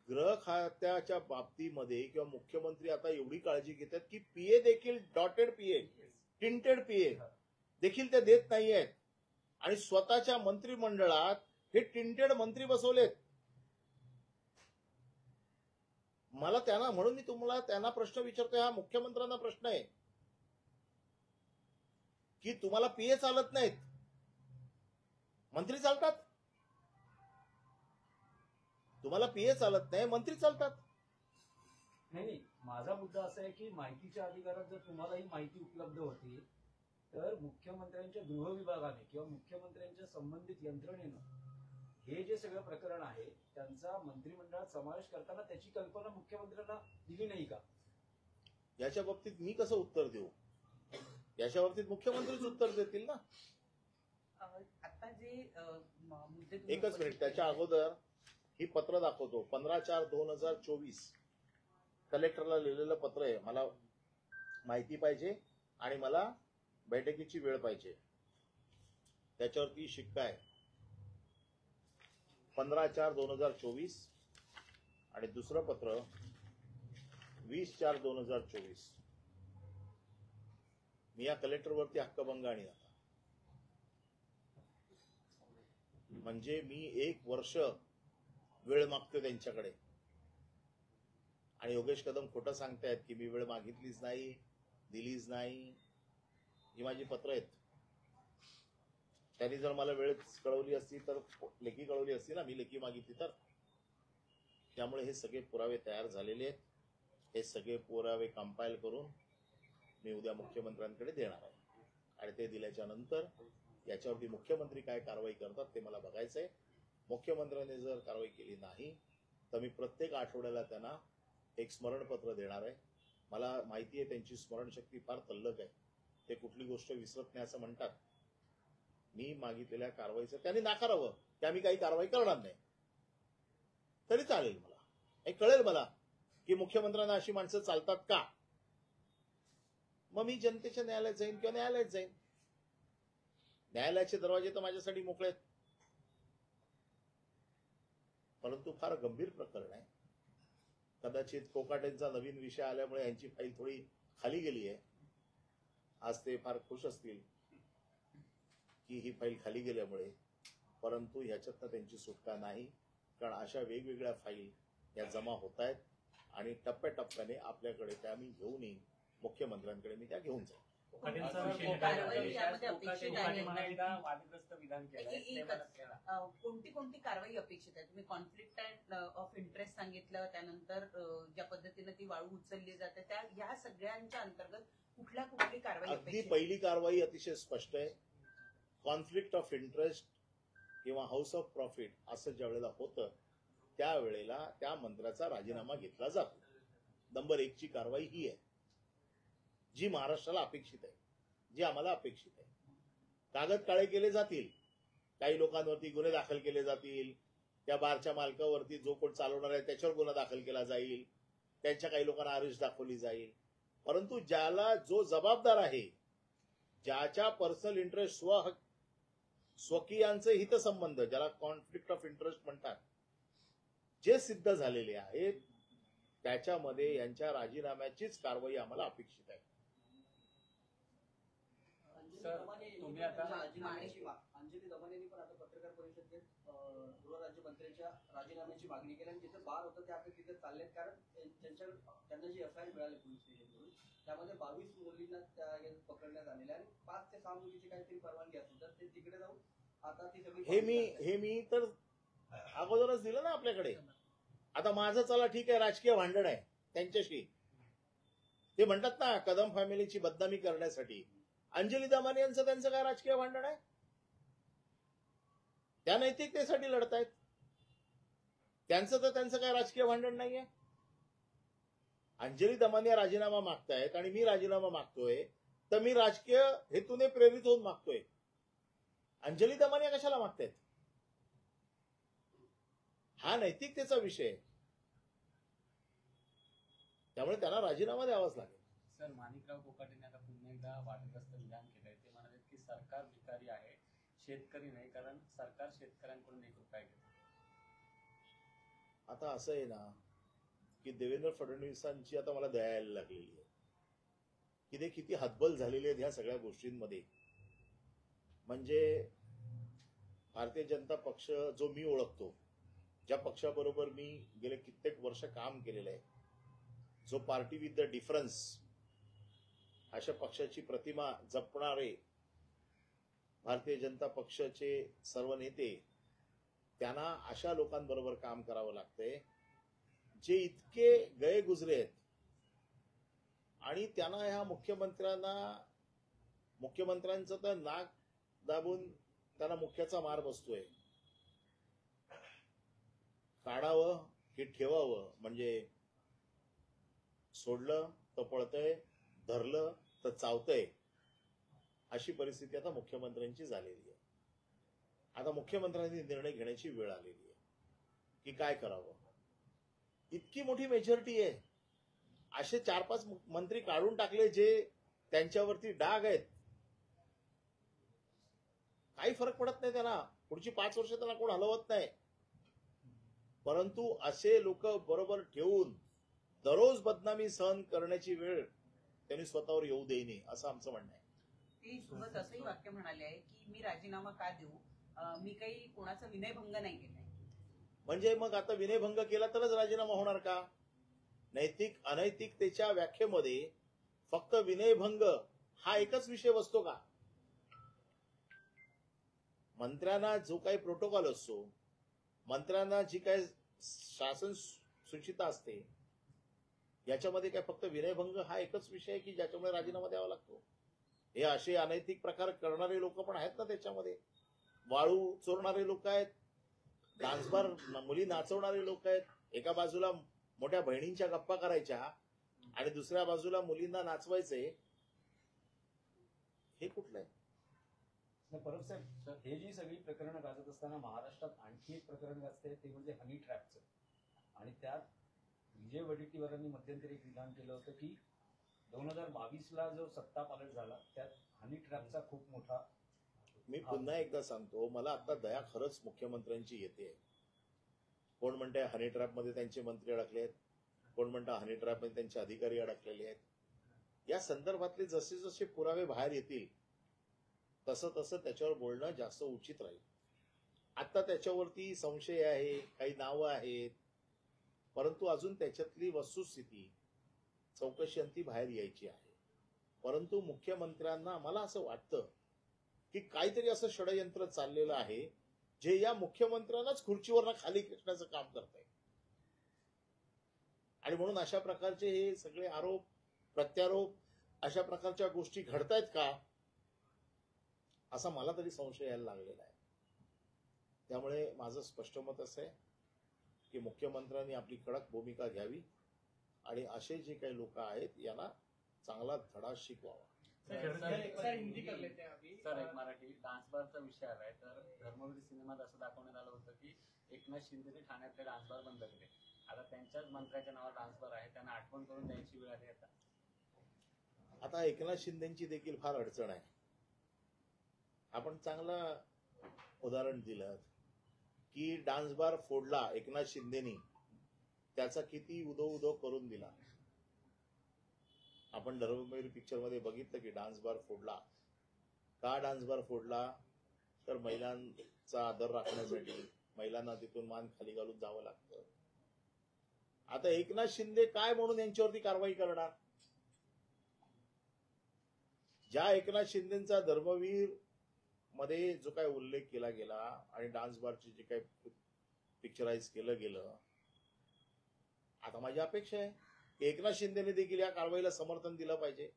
गृह खात्याच्या बाबतीमध्ये किंवा मुख्यमंत्री आता एवढी काळजी घेतात की पीए देखील डॉटेड पीए, टिंटेड पीए देखील ते देत नाहीयेत आणि स्वतःच्या मंत्रिमंडळात हे टिंटेड मंत्री बसवलेत. मला त्यांना, म्हणून मी तुम्हाला त्यांना प्रश्न विचारतोय, हा मुख्यमंत्र्यांना प्रश्न आहे की तुम्हाला पीए चालत नाहीत, मंत्री चालतात. तुम्हाला पीए चालत नाही, मंत्री चालतात. नाही, माझा मुद्दा असा आहे की माहितीच्या अधिकारात जर तुम्हाला ही माहिती उपलब्ध होती तर मुख्यमंत्र्यांच्या गृह विभागाने किंवा मुख्यमंत्र्यांच्या संबंधित यंत्रणेनं हे जे सगळं प्रकरण आहे त्यांचा मंत्रिमंडळात समावेश करताना त्याची कल्पना मुख्यमंत्र्यांना दिली नाही का? याच्या बाबतीत मी कसं उत्तर देऊ? याच्या बाबतीत मुख्यमंत्रीच उत्तर देतील ना. आता जे मुद्दे तुम्ही एकच मिनिट, त्याच्या अगोदर ही पत्र दाखवतो. 15/4/2024 कलेक्टरला लिहिलेलं पत्र आहे. मला माहिती पाहिजे आणि मला बैठकीची वेळ पाहिजे. त्याच्यावरती शिक्का आहे. 15/4/2024 आणि दुसरं पत्र 20/4/2024. मी या कलेक्टरवरती हक्कभंग आणि आता म्हणजे मी 1 वर्ष वेळ मागतोय त्यांच्याकडे आणि योगेश कदम खोटं सांगतायत की मी वेळ मागितलीच नाही, दिलीच नाही. ही माझी पत्र आहेत. त्यांनी जर मला वेळ कळवली असती तर लेखी कळवली असती ना, मी लेखी मागितली तर. त्यामुळे हे सगळे पुरावे तयार झालेले आहेत. हे सगळे पुरावे कंपाईल करून मी उद्या मुख्यमंत्र्यांकडे देणार आहे आणि ते दिल्याच्या नंतर याच्यावरती मुख्यमंत्री काय कारवाई करतात ते मला बघायचंय. मुख्यमंत्र्यांनी जर कारवाई केली नाही तर मी प्रत्येक आठवड्याला त्यांना एक स्मरणपत्र देणार आहे. मला माहिती आहे त्यांची स्मरणशक्ती फार तल्लख आहे, ते कुठली गोष्ट विसरत नाही असं म्हणतात. मी मागितलेल्या कारवाईचं त्यांनी नाकारावं की आम्ही काही कारवाई करणार नाही तरी चालेल. मला हे कळेल मला की मुख्यमंत्र्यांना अशी माणसं चालतात का. मग मी जनतेच्या न्यायालयात जाईन किंवा न्यायालयात जाईन. न्यायालयाचे दरवाजे तर माझ्यासाठी मोकळे आहेत. परंतु फार गंभीर प्रकरण आहे. कदाचित कोकाटेंचा नवीन विषय आल्यामुळे यांची फाईल थोडी खाली गेली आहे. आज ते फार खुश असतील की ही फाईल खाली गेल्यामुळे, परंतु ह्याच्यातनं त्यांची सुटका नाही. कारण अशा वेगवेगळ्या फाईल या जमा होत आहेत आणि टप्प्याटप्प्याने आपल्याकडे त्या मी घेऊन येईन. मुख्यमंत्र्यांकडे मी त्या घेऊन जाईन. कोकाटेंचा विषय कारवाई निकाल यामध्ये अपेक्षित आहे. वादग्रस्त विधान केलंय ते एकच. मला कळलं. कोणती कारवाई अपेक्षित आहे? तुम्ही कॉन्फ्लिक्ट ऑफ इंटरेस्ट सांगितलं, त्यानंतर ज्या पद्धतीने ती वाळू उचलली जाते त्या या सगळ्यांच्या अंतर्गत कुठली कारवाई अगदी अपेक्षित आहे? पहिली कारवाई अतिशय स्पष्ट आहे. कॉन्फ्लिक्ट ऑफ इंटरेस्ट किंवा हाऊस ऑफ प्रॉफिट असं ज्या वेळेला होतं त्यावेळेला त्या मंत्र्याचा राजीनामा घेतला जातो. नंबर 1 ची कारवाई ही आहे जी महाराष्ट्राला अपेक्षित आहे, जी आम्हाला अपेक्षित आहे. कागद काळे केले जातील, काही लोकांवरती गुन्हे दाखल केले जातील, त्या बारच्या मालकावरती जो कोण चालवणार आहे त्याच्यावर गुन्हा दाखल केला जाईल, त्यांच्या काही लोकांना अरेस्ट दाखवली जाईल. परंतु ज्याला जो जबाबदार आहे, ज्याच्या पर्सनल इंटरेस्ट स्वकीयांचे हितसंबंध ज्याला कॉन्फ्लिक्ट ऑफ इंटरेस्ट म्हणतात, जे सिद्ध झालेले आहेत त्याच्यामध्ये यांच्या राजीनाम्याचीच कारवाई आम्हाला अपेक्षित आहे. सर, तुम्ही आता अंजली दमानेंनी पण आता पत्रकार परिषदेत गृहराज्यमंत्र्यांच्या राजीनाम्याची मागणी केली आणि जिथे बार होतं ते आता तिथे चाललेत. कारण त्यांना जी एफआयआर मिळाली पोलीस स्टेशनकडून त्यामध्ये 22 मुलींना त्या पकडण्यात आलेल्या आणि 5 ते 6 मुलीची काहीतरी परवानगी असेल तर ते तिकडे जाऊन आता ती सगळी हे मी तर अगोदरच दिलं ना आपल्याकडे. आता माझं चला ठीक आहे, राजकीय भांडण आहे त्यांच्याशी. ते म्हणतात ना कदम फॅमिलीची बदनामी करण्यासाठी. अंजली दमाने यांचं त्यांचं काय राजकीय भांडण आहे? त्या नैतिकतेसाठी लढतायत. त्यांचं काय राजकीय भांडण नाहीये. अंजली दमाने राजीनामा मागतायत आणि मी राजीनामा मागतोय तर मी राजकीय हेतूने प्रेरित होऊन मागतोय. अंजली दमाने कशाला मागतायत? हा नैतिकतेचा विषय आहे. त्यामुळे त्यांना राजीनामा द्यावाच लागेल. सर, माणिकराव कोकाटेने आता पुन्हा एकदा वादग्रस्त विधान केलंय. ते म्हणाले की सरकार भिकारी आहे, शेतकरी नाही, कारण सरकार शेतकऱ्यांकडून 1 रुपया घेतं. आता असं आहे ना की देवेंद्र फडणवीसांची आता मला दया यायला लागलेली आहे की ते किती हतबल झालेले आहेत ह्या सगळ्या गोष्टींमध्ये. म्हणजे भारतीय जनता पक्ष जो मी ओळखतो, ज्या पक्षाबरोबर मी गेले कित्येक वर्ष काम केलेलं आहे, जो पार्टी विथ द डिफरन्स अशा पक्षाची प्रतिमा जपणारे भारतीय जनता पक्षाचे सर्व नेते, त्यांना अशा लोकांबरोबर काम करावं लागतंय जे इतके गए गुजरे आहेत आणि त्यांना ह्या मुख्यमंत्र्यांचं तर नाक दाबून त्यांना मुख्याचा मार बसतोय. काढावं की ठेवावं म्हणजे सोडलं तर पळतंय, धरलं तर चावतंय, अशी परिस्थिती आता मुख्यमंत्र्यांची झालेली आहे. आता मुख्यमंत्र्यांनी निर्णय घेण्याची वेळ आलेली आहे की काय करावं. इतकी मोठी मेजॉरिटी आहे, असे 4-5 मंत्री काढून टाकले जे त्यांच्यावरती डाग आहेत. काही फरक पडत नाही त्यांना, पुढची 5 वर्ष त्यांना कोण हलवत नाही. परंतु असे लोक बरोबर ठेवून दररोज बदनामी सहन करण्याची वेळ त्यांनी स्वतःवर येऊ देऊ नये असं आमचं म्हणणं आहे. ते सोबत असंही वाक्य म्हणाले आहे की मी राजीनामा का देऊ, मी काही कोणाचा विनयभंग नाही केलाय. म्हणजे मग आता विनयभंग केला तरच राजीनामा होणार का? नैतिक अनैतिकतेच्या व्याख्येमध्ये फक्त विनयभंग हा एकच विषय बसतो का? मंत्र्यांना जो काही प्रोटोकॉल असतो, मंत्र्यांना जी काही शासन सूचिता असते, याच्यामध्ये काय फक्त विनयभंग हा एकच विषय आहे की ज्याच्यामुळे राजीनामा द्यावा लागतो? हे असे अनैतिक प्रकार करणारे लोक पण आहेत ना त्याच्यामध्ये. वाळू चोरणारे लोक आहेत, डान्सबार मुली नाचवणारे लोक आहेत. एका बाजूला मोठ्या बहिणींच्या गप्पा करायच्या आणि दुसऱ्या बाजूला मुलींना नाचवायचे. हे कुठलं आहे? परब साहेब, हे जी सगळी प्रकरणं गाजत असताना महाराष्ट्रात आणखी एक प्रकरण गाजतंय ते म्हणजे हनी ट्रॅपचं. आणि त्यात विजय वडेट्टीवारांनी मध्यंतरी एक विधान केलं होतं की 2022ला जो सत्ता पालट झाला त्यात हनी ट्रॅपचा खूप मोठा. मी पुन्हा एकदा सांगतो, मला आता दया खरंच मुख्यमंत्र्यांची येते. कोण म्हणते हनी ट्रॅप मध्ये त्यांचे मंत्री अडकले आहेत, कोण म्हणतं हनी ट्रॅप मध्ये त्यांचे अधिकारी अडकलेले आहेत. या संदर्भातले जसे जसे पुरावे बाहेर येतील तसं तसं त्याच्यावर बोलणं जास्त उचित राहील. आता त्याच्यावरती संशय आहे, काही नावं आहेत, परंतु अजून त्याच्यातली वस्तुस्थिती चौकशी अंती बाहेर यायची आहे. परंतु मुख्यमंत्र्यांना मला असं वाटतं की काहीतरी असं षडयंत्र चाललेलं आहे जे या मुख्यमंत्र्यांनाच खुर्चीवरनं खाली खेचण्याचं काम करत आहे. आणि म्हणून अशा प्रकारचे हे सगळे आरोप प्रत्यारोप अशा प्रकारच्या गोष्टी घडतायत का, असा मला तरी संशय यायला लागलेला आहे. त्यामुळे माझं स्पष्ट मत असं आहे की मुख्यमंत्र्यांनी आपली कडक भूमिका घ्यावी आणि असे जे काही लोक आहेत यांना चांगला धडा शिकवावा. सर, एक मराठी डान्स बारचा विषय आलाय तर धर्मवीर सिनेमात असं दाखवण्यात आलं होतं की एकनाथ शिंदेने ठाण्यातले डान्स बार बंद केले. आता त्यांच्याच मंत्र्याच्या नावावर डान्स बार आहे, त्यांना आठवण करून द्यायची वेळ आली आता. आता एकनाथ शिंदेची देखील फार अडचण आहे. आपण चांगलं उदाहरण दिलं की डान्स बार फोडला एकनाथ शिंदेनी, त्याचा किती उदो उदो करून दिला. आपण धर्मवीर पिक्चर मध्ये बघितलं की डान्स बार फोडला. का डान्स बार फोडला? तर महिलांचा आदर राखण्यासाठी, महिलांना तिथून मान खाली घालून जावं लागतं. आता एकनाथ शिंदे काय म्हणून यांच्यावरती कारवाई करणार? ज्या एकनाथ शिंदेचा धर्मवीर मध्ये जो काय उल्लेख केला गेला आणि डान्स बारची जे काही पिक्चराइज केलं गेलं, आता माझी अपेक्षा आहे की एकनाथ शिंदेने देखील या कारवाईला समर्थन दिलं पाहिजे.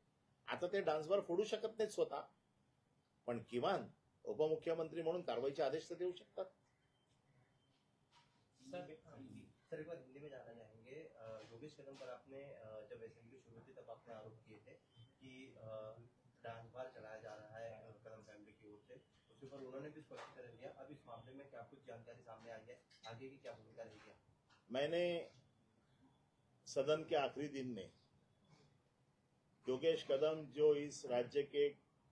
आता ते डान्स बार फोडू शकत नाहीत स्वतः, पण किमान उपमुख्यमंत्री म्हणून कारवाईचे आदेश तर देऊ शकतात. सर एक बार हिंदी में जानना चाहेंगे, योगेश कदम पर आपने जब असेंबली शुरू हुई तब आपने आरोप किए थे कि डांस बार चलाया जा रहा है कदम फैमिली की ओर से, उसके ऊपर उन्होंने भी स्पष्टीकरण दिया. अब इस मामले में क्या कुछ जानकारी सामने आई है, आगे की क्या भूमिका रहेगी? मैंने सदन के आखिरी दिन में योगेश कदम जो इस राज्य के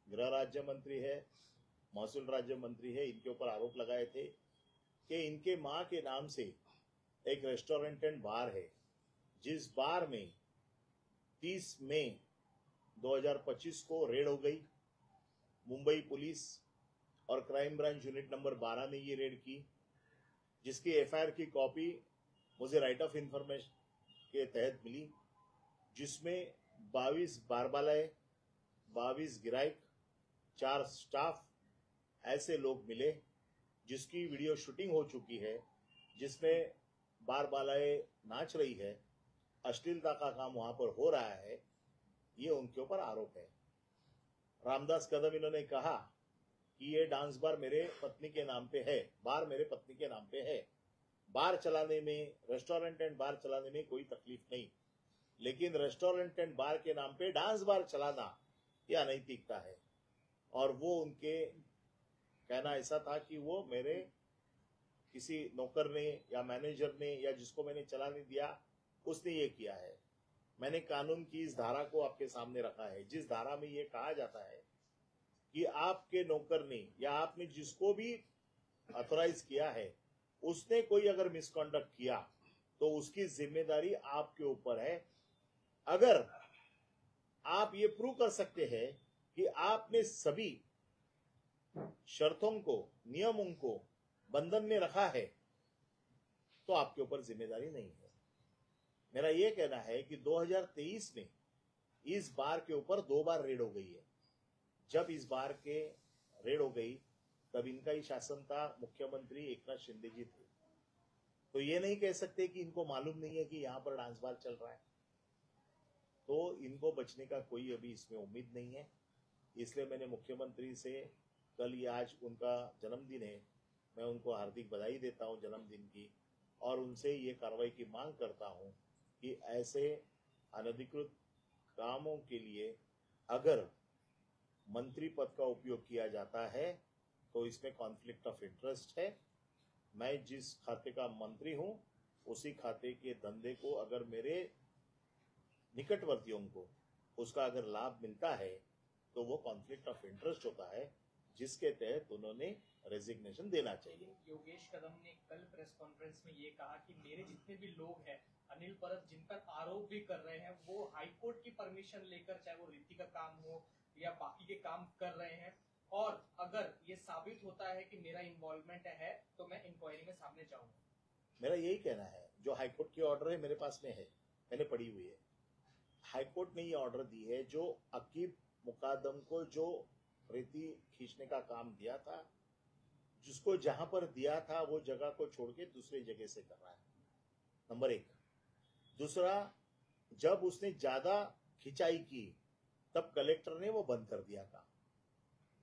गृह राज्य मंत्री है, महसूल राज्य मंत्री है, इनके ऊपर आरोप लगाए थे कि इनके मां के नाम से एक रेस्टोरेंट एंड बार है, जिस बार में 30 मई 2025 को रेड हो गई. मुंबई पुलिस और क्राइम ब्रांच यूनिट नंबर 12 ने ये रेड की, जिसकी एफआईआर की कॉपी मुझे राइट ऑफ इंफॉर्मेशन के तहत मिली, जिसमें 22 बारबालाए, 22 गिराइक, 4 स्टाफ ऐसे लोग मिले, जिसकी वीडियो शूटिंग हो चुकी है, जिसमें बारबालाए नाच रही है, अश्लीलता का काम वहां पर हो रहा है. ये उनके ऊपर आरोप है. रामदास कदम इन्होंने कहा कि ये डांस बार मेरे पत्नी के नाम पे है, बार मेरे पत्नी के नाम पे है. बार चलाने में, रेस्टोरेंट एंड बार चलाने में कोई तकलीफ नहीं, लेकिन रेस्टोरेंट एंड बार के नाम पे डांस बार चलाना ये अनैतिकता है. और वो उनके कहना ऐसा था कि वो मेरे किसी नौकर ने या मैनेजर ने या जिसको मैंने चलाने दिया उसने ये किया है. मैंने कानून की इस धारा को आपके सामने रखा है, जिस धारा में ये कहा जाता है कि आपके नौकर ने या आपने जिसको भी ऑथोराइज किया है उसने कोई अगर मिसकॉन्डक्ट किया तो उसकी जिम्मेदारी आपके ऊपर है. अगर आप ये प्रूव कर सकते हैं कि आपने सभी शर्तों को, नियमों को बंधन में रखा है, तो आपके ऊपर जिम्मेदारी नहीं है. मेरा यह कहना है कि 2023 में इस बार के ऊपर 2 बार रेड हो गई है. जब इस बार के रेड हो गई तब इनका ही शासन था, मुख्यमंत्री एकनाथ शिंदे जी थे. तो ये नहीं कह सकते कि इनको मालूम नहीं है कि यहां पर डांस बार चल रहा है. तो इनको बचने का कोई अभी इसमें उम्मीद नहीं है. इसलिए मैंने मुख्यमंत्री से कल या आज उनका जन्मदिन है, मैं उनको हार्दिक बधाई देता हूं जन्मदिन की, और उनसे ये कार्रवाई की मांग करता हूं कि ऐसे अनधिकृत कामों के लिए अगर मंत्री पद का उपयोग किया जाता है तो इसमें कॉन्फ्लिक्ट ऑफ इंटरेस्ट है। मैं जिस खाते का मंत्री हूं उसी खाते के धंधे को अगर मेरे निकटवर्तियों को उसका अगर लाभ मिलता है तो वो कॉन्फ्लिक्ट ऑफ इंटरेस्ट होता है, जिसके तहत उन्होंने रेजिग्नेशन देना चाहिए। योगेश कदम ने कल प्रेस कॉन्फ्रेंस में ये कहा कि मेरे जितने भी लोग हैं, अनिल परब जिन पर आरोप भी कर रहे हैं, वो हाईकोर्ट की परमिशन लेकर, चाहे वो रीति का काम हो या बाकी के काम कर रहे हैं, और अगर ये साबित होता है कि मेरा इन्वॉल्वमेंट है तो मैं इंक्वायरी में सामने जाऊंगा। मेरा यही कहना है, जो हाईकोर्ट की ऑर्डर है मेरे पास में है, मैंने पढ़ी हुई है। हाईकोर्ट ने ये ऑर्डर दी है, जो अकीब मुकादम को जो रेती खींचने का काम दिया था, जिसको जहां पर दिया था वो जगह को छोड़ के दूसरी जगह से कर रहा है, नंबर 1। दूसरा, जब उसने ज्यादा खिंचाई की तब कलेक्टर ने वो बंद कर दिया था।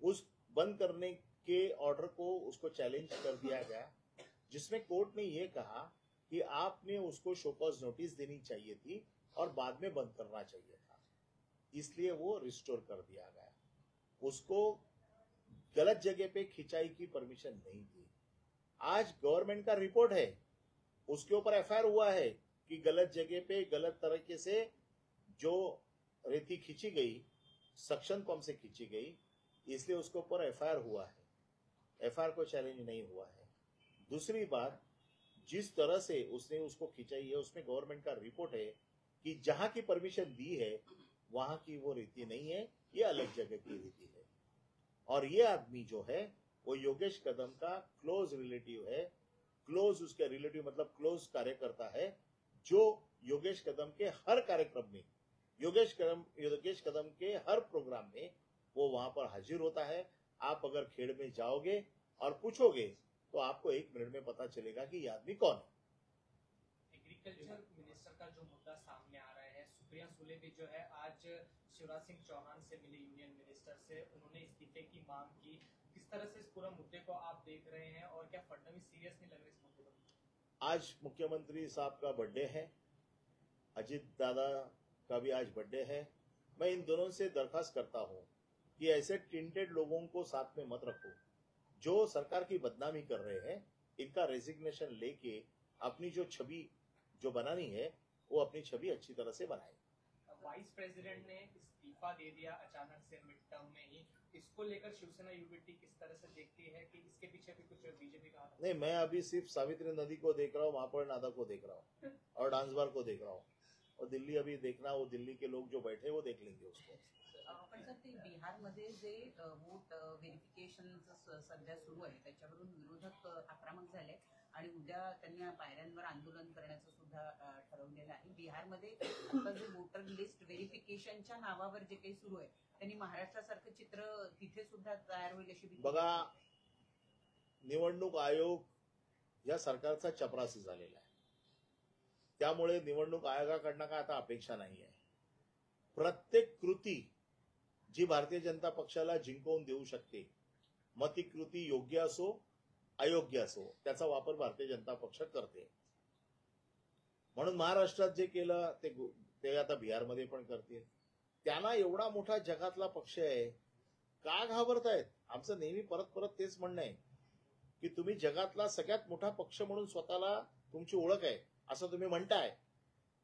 उस बंद करने के ऑर्डर को उसको चैलेंज कर दिया गया, जिसमें कोर्ट ने ये कहा कि आपने उसको शोकॉज नोटिस देनी चाहिए थी और बाद में बंद करना चाहिए था, इसलिए वो रिस्टोर कर दिया गया। उसको गलत जगह पे खिंचाई की परमिशन नहीं थी। आज गवर्नमेंट का रिपोर्ट है, उसके ऊपर एफआईआर हुआ है कि गलत जगह पे गलत तरीके से जो रेती खींची गई, सक्शन पंप से खींची गई, इसलिए उसके ऊपर एफआईआर हुआ है। एफआईआर को चैलेंज नहीं हुआ है। दूसरी बात, जिस तरह से उसने उसको खिंचाई है उसमें गवर्नमेंट का रिपोर्ट है कि जहां की परमिशन दी है वहां की वो रेती नहीं है, ये अलग जगह की रेती है। और ये आदमी जो है वो योगेश कदम का क्लोज रिलेटिव है। क्लोज उसके रिलेटिव मतलब क्लोज कार्यकर्ता है, जो योगेश कदम के हर कार्यक्रम में, योगेश कदम के हर प्रोग्राम में वो वहां पर हाजिर होता है। आप अगर खेड़ में जाओगे और पूछोगे तो आपको 1 मिनट में पता चलेगा कि ये आदमी कौन है। एग्रीकल्चर मिनिस्टर का जो मुद्दा सामने आ रहा है, सुप्रिया सुले भी जो है आज शिवराज सिंह चौहान से मिली, यूनियन मिनिस्टर से, उन्होंने इस्तीफे की मांग की। किस तरह से इस पूरा मुद्दे को आप देख रहे हैं और क्या फडणवीस सीरियस नहीं लग रहे इस मुद्दे पर? आज मुख्यमंत्री साहब का बर्थडे है, अजित दादा का भी आज बर्थडे है। मैं इन दोनों से दरखास्त करता हूं कि ऐसे टिंटेड लोगों को साथ में मत रखो, जो सरकार की बदनामी कर रहे हैं। इनका रेजिग्नेशन लेके अपनी जो छवि जो बनानी है वो अपनी छवि अच्छी तरह से बनाए। वाइस प्रेसिडेंट ने इस्तीफा दे दिया अचानक से मिड टर्म में ही, इसको लेकर शिवसेना यूबीटी किस तरह से देखती है कि इसके पीछे भी कुछ बीजेपी का हाथ है? नहीं, मैं अभी सिर्फ सावित्री नदी को देख रहा हूँ, महापौर नादा को देख रहा हूँ और डांस बार को देख रहा हूँ, और दिल्ली अभी देखना, वो दिल्ली के लोग जो बैठे वो देख लेंगे उसको। पण सर, ते बिहारमध्ये जे वोट व्हेरिफिकेशन सध्या सुरू आहे त्याच्यावरून विरोधक आक्रमक झाले आणि उद्या त्यांनी पायऱ्यांवर आंदोलन करण्याचं सुद्धा ठरवलेलं आहे। बिहारमध्ये आता जे वोटर लिस्ट व्हेरिफिकेशनच्या नावावर जे काही सुरू आहे त्यांनी महाराष्ट्रासारखं चित्र तिथे सुद्धा तयार होईल अशी भीती बघा, निवडणूक आयोग या सरकारचा चपरासी झालेला आहे, त्यामुळे निवडणूक आयोगाकडनं काय आता अपेक्षा नाही आहे। प्रत्येक कृती जी भारतीय जनता पक्षाला जिंकवून देऊ शकते, मग ती कृती योग्य असो अयोग्य असो, त्याचा वापर भारतीय जनता पक्ष करते। म्हणून महाराष्ट्रात जे केलं ते आता बिहारमध्ये पण करतील। त्यांना एवढा मोठा जगातला पक्ष आहे, का घाबरतायत? आमचं नेहमी परत परत तेच म्हणणं आहे की तुम्ही जगातला सगळ्यात मोठा पक्ष म्हणून स्वतःला तुमची ओळख आहे असं तुम्ही म्हणताय,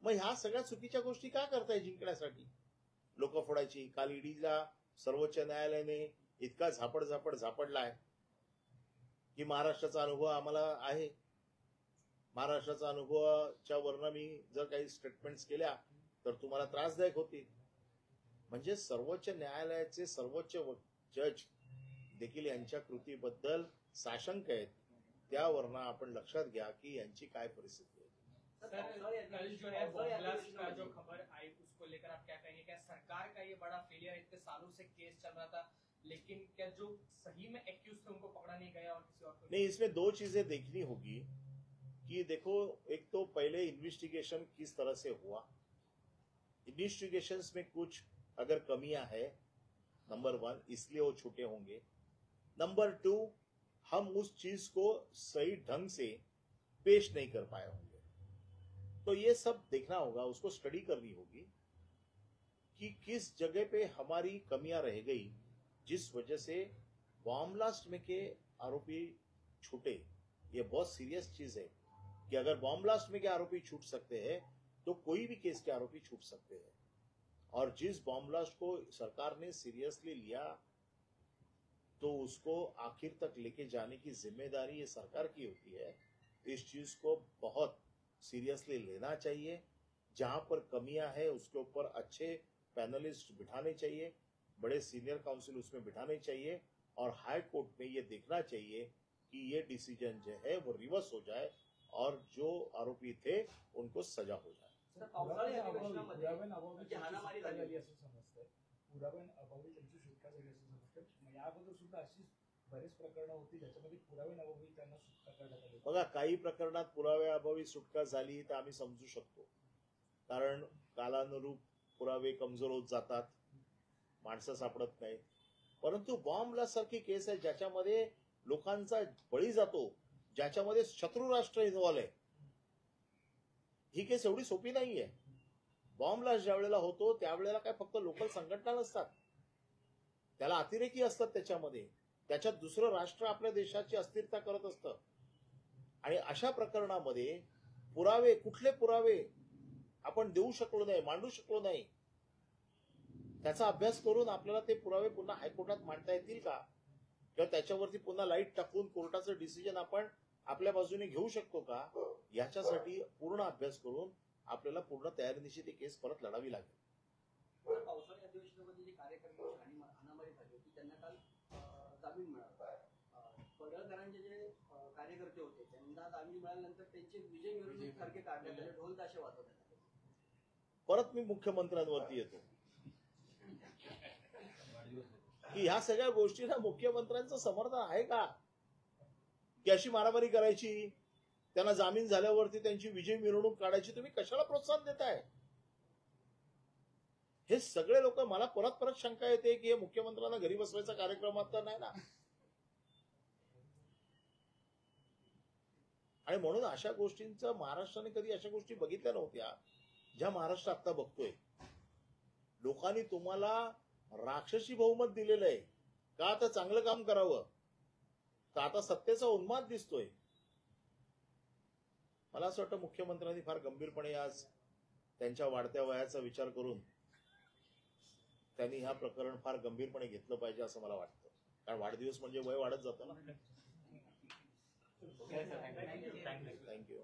मग ह्या सगळ्या चुकीच्या गोष्टी का करताय जिंकण्यासाठी? लोक फोडायची। काल ईडीला सर्वोच्च न्यायालयाने इतका झापडलाय की महाराष्ट्राचा अनुभव आम्हाला आहे, महाराष्ट्राचा अनुभवाच्या वरनं मी जर काही स्टेटमेंट्स केल्या तर तुम्हाला त्रासदायक होतील। म्हणजे सर्वोच्च न्यायालयाचे सर्वोच्च जज देखील यांच्या कृतीबद्दल साशंक आहेत, त्यावरनं आपण लक्षात घ्या की यांची काय परिस्थिती आहे। सर, कल जो है बॉम्ब्लास्ट का जो खबर आई उसको लेकर आप क्या कहेंगे? क्या सरकार का ये बड़ा फेलियर, इतने सालों से केस चल रहा था लेकिन क्या जो सही में एक्यूज थे उनको पकड़ा नहीं गया और किसी और को? नहीं, इसमें 2 चीजें देखनी होगी कि देखो, एक तो पहले इन्वेस्टिगेशन किस तरह से हुआ, इन्वेस्टिगेशंस में कुछ अगर कमियां है नंबर 1, इसलिए वो छोटे होंगे। नंबर 2, हम उस चीज को सही ढंग से पेश नहीं कर पाए होंगे। तो ये सब देखना होगा, उसको स्टडी करनी होगी कि किस जगह पे हमारी कमियां रह गई, जिस वजह से बॉम्ब ब्लास्ट में के आरोपी छूटे। ये बहुत सीरियस चीज है कि अगर बॉम्ब ब्लास्ट में के आरोपी छूट सकते हैं तो कोई भी केस के आरोपी छूट सकते हैं। और जिस बॉम्ब ब्लास्ट को सरकार ने सीरियसली लिया तो उसको आखिर तक लेके जाने की जिम्मेदारी ये सरकार की होती है। इस चीज को बहुत सीरियसली लेना चाहिए। जहां पर कमियां है उसके ऊपर अच्छे पैनलिस्ट बिठाने चाहिए, बड़े सीनियर काउंसिल उसमें बिठाने चाहिए और हाई कोर्ट में ये देखना चाहिए कि ये डिसीजन जो है वो रिवर्स हो जाए और जो आरोपी थे उनको सजा हो जाए। सर, पावसाळी अधिवेशनामध्ये जी हाणामारी झाली होती, असं समजतंय, पुराव्यांअभावी त्यांची सुटका झाली असं समजतंय। याबद्दल सुद्धा अशी बरेच प्रकरणं होती ज्याच्यामध्ये पुराव्यांअभावी त्यांना सुटका करण्यात आली। बघा, काही प्रकरणात पुराव्याअभावी सुटका झाली तर आम्ही समजू शकतो, कारण कालानुरूप पुरावे कमजोर होत जातात, माणसं सापडत नाहीत। परंतु बॉम्ब ब्लास्ट सारखी केस आहे ज्याच्यामध्ये लोकांचा बळी जातो, ज्याच्यामध्ये शत्रू राष्ट्र इन्व्हॉल्व आहे, ही केस एवढी सोपी नाहीये। बॉम्ब ब्लास्ट ज्या वेळेला होतो त्यावेळेला काय फक्त लोकल संघटना नसतात, त्याला अतिरेकी असतात, त्याच्यात दुसरं राष्ट्र आपल्या देशाची अस्थिरता करत असतं। आणि अशा प्रकरणामध्ये पुरावे, कुठले पुरावे आपण देऊ शकलो नाही, मांडू शकलो नाही, त्याचा अभ्यास करून आपल्याला ते पुरावे पुन्हा हायकोर्टात मांडता येतील का, किंवा त्याच्यावरती पुन्हा लाईट टाकून कोर्टाचं डिसिजन आपण आपल्या बाजूने घेऊ शकतो का, याच्यासाठी पूर्ण अभ्यास करून आपल्याला पूर्ण तयारीनिशी ती केस परत लढावी लागेल। सर, पावसाळी अधिवेशनामध्ये जी कार्यकर्त्यांची हाणामारी झाली होती त्यांना काल जामीन मिळाला। पडळकरांचे जे कार्यकर्ते होते त्यांना जामीन मिळाल्यानंतर त्यांचे विजय मिरवणूक सारखे काढण्यात आले, ढोल ताशे वाजवण्यात आले। परत मी मुख्यमंत्र्यांवरती येतो की ह्या सगळ्या गोष्टीला मुख्यमंत्र्यांचं समर्थन आहे का, की अशी मारामारी करायची, त्यांना जामीन झाल्यावरती त्यांची विजय मिरवणूक काढायची, तुम्ही कशाला प्रोत्साहन देताय? हे सगळे लोक, मला परत शंका येते की हे मुख्यमंत्र्यांना घरी बसवायचा कार्यक्रम तर नाही ना। आणि म्हणून अशा गोष्टींचं महाराष्ट्राने कधी अशा गोष्टी बघितल्या नव्हत्या ज्या महाराष्ट्र आता बघतोय। लोकांनी तुम्हाला राक्षसी बहुमत दिलेलं आहे का आता चांगलं काम करावं, तर आता सत्तेचा उन्माद दिसतोय। मला असं वाटतं मुख्यमंत्र्यांनी फार गंभीरपणे आज त्यांच्या वाढत्या वयाचा विचार करून त्यांनी हा प्रकरण फार गंभीरपणे घेतलं पाहिजे असं मला वाटतं, कारण वाढदिवस म्हणजे वय वाढत जातं ना। थँक्यू. थँक्यू।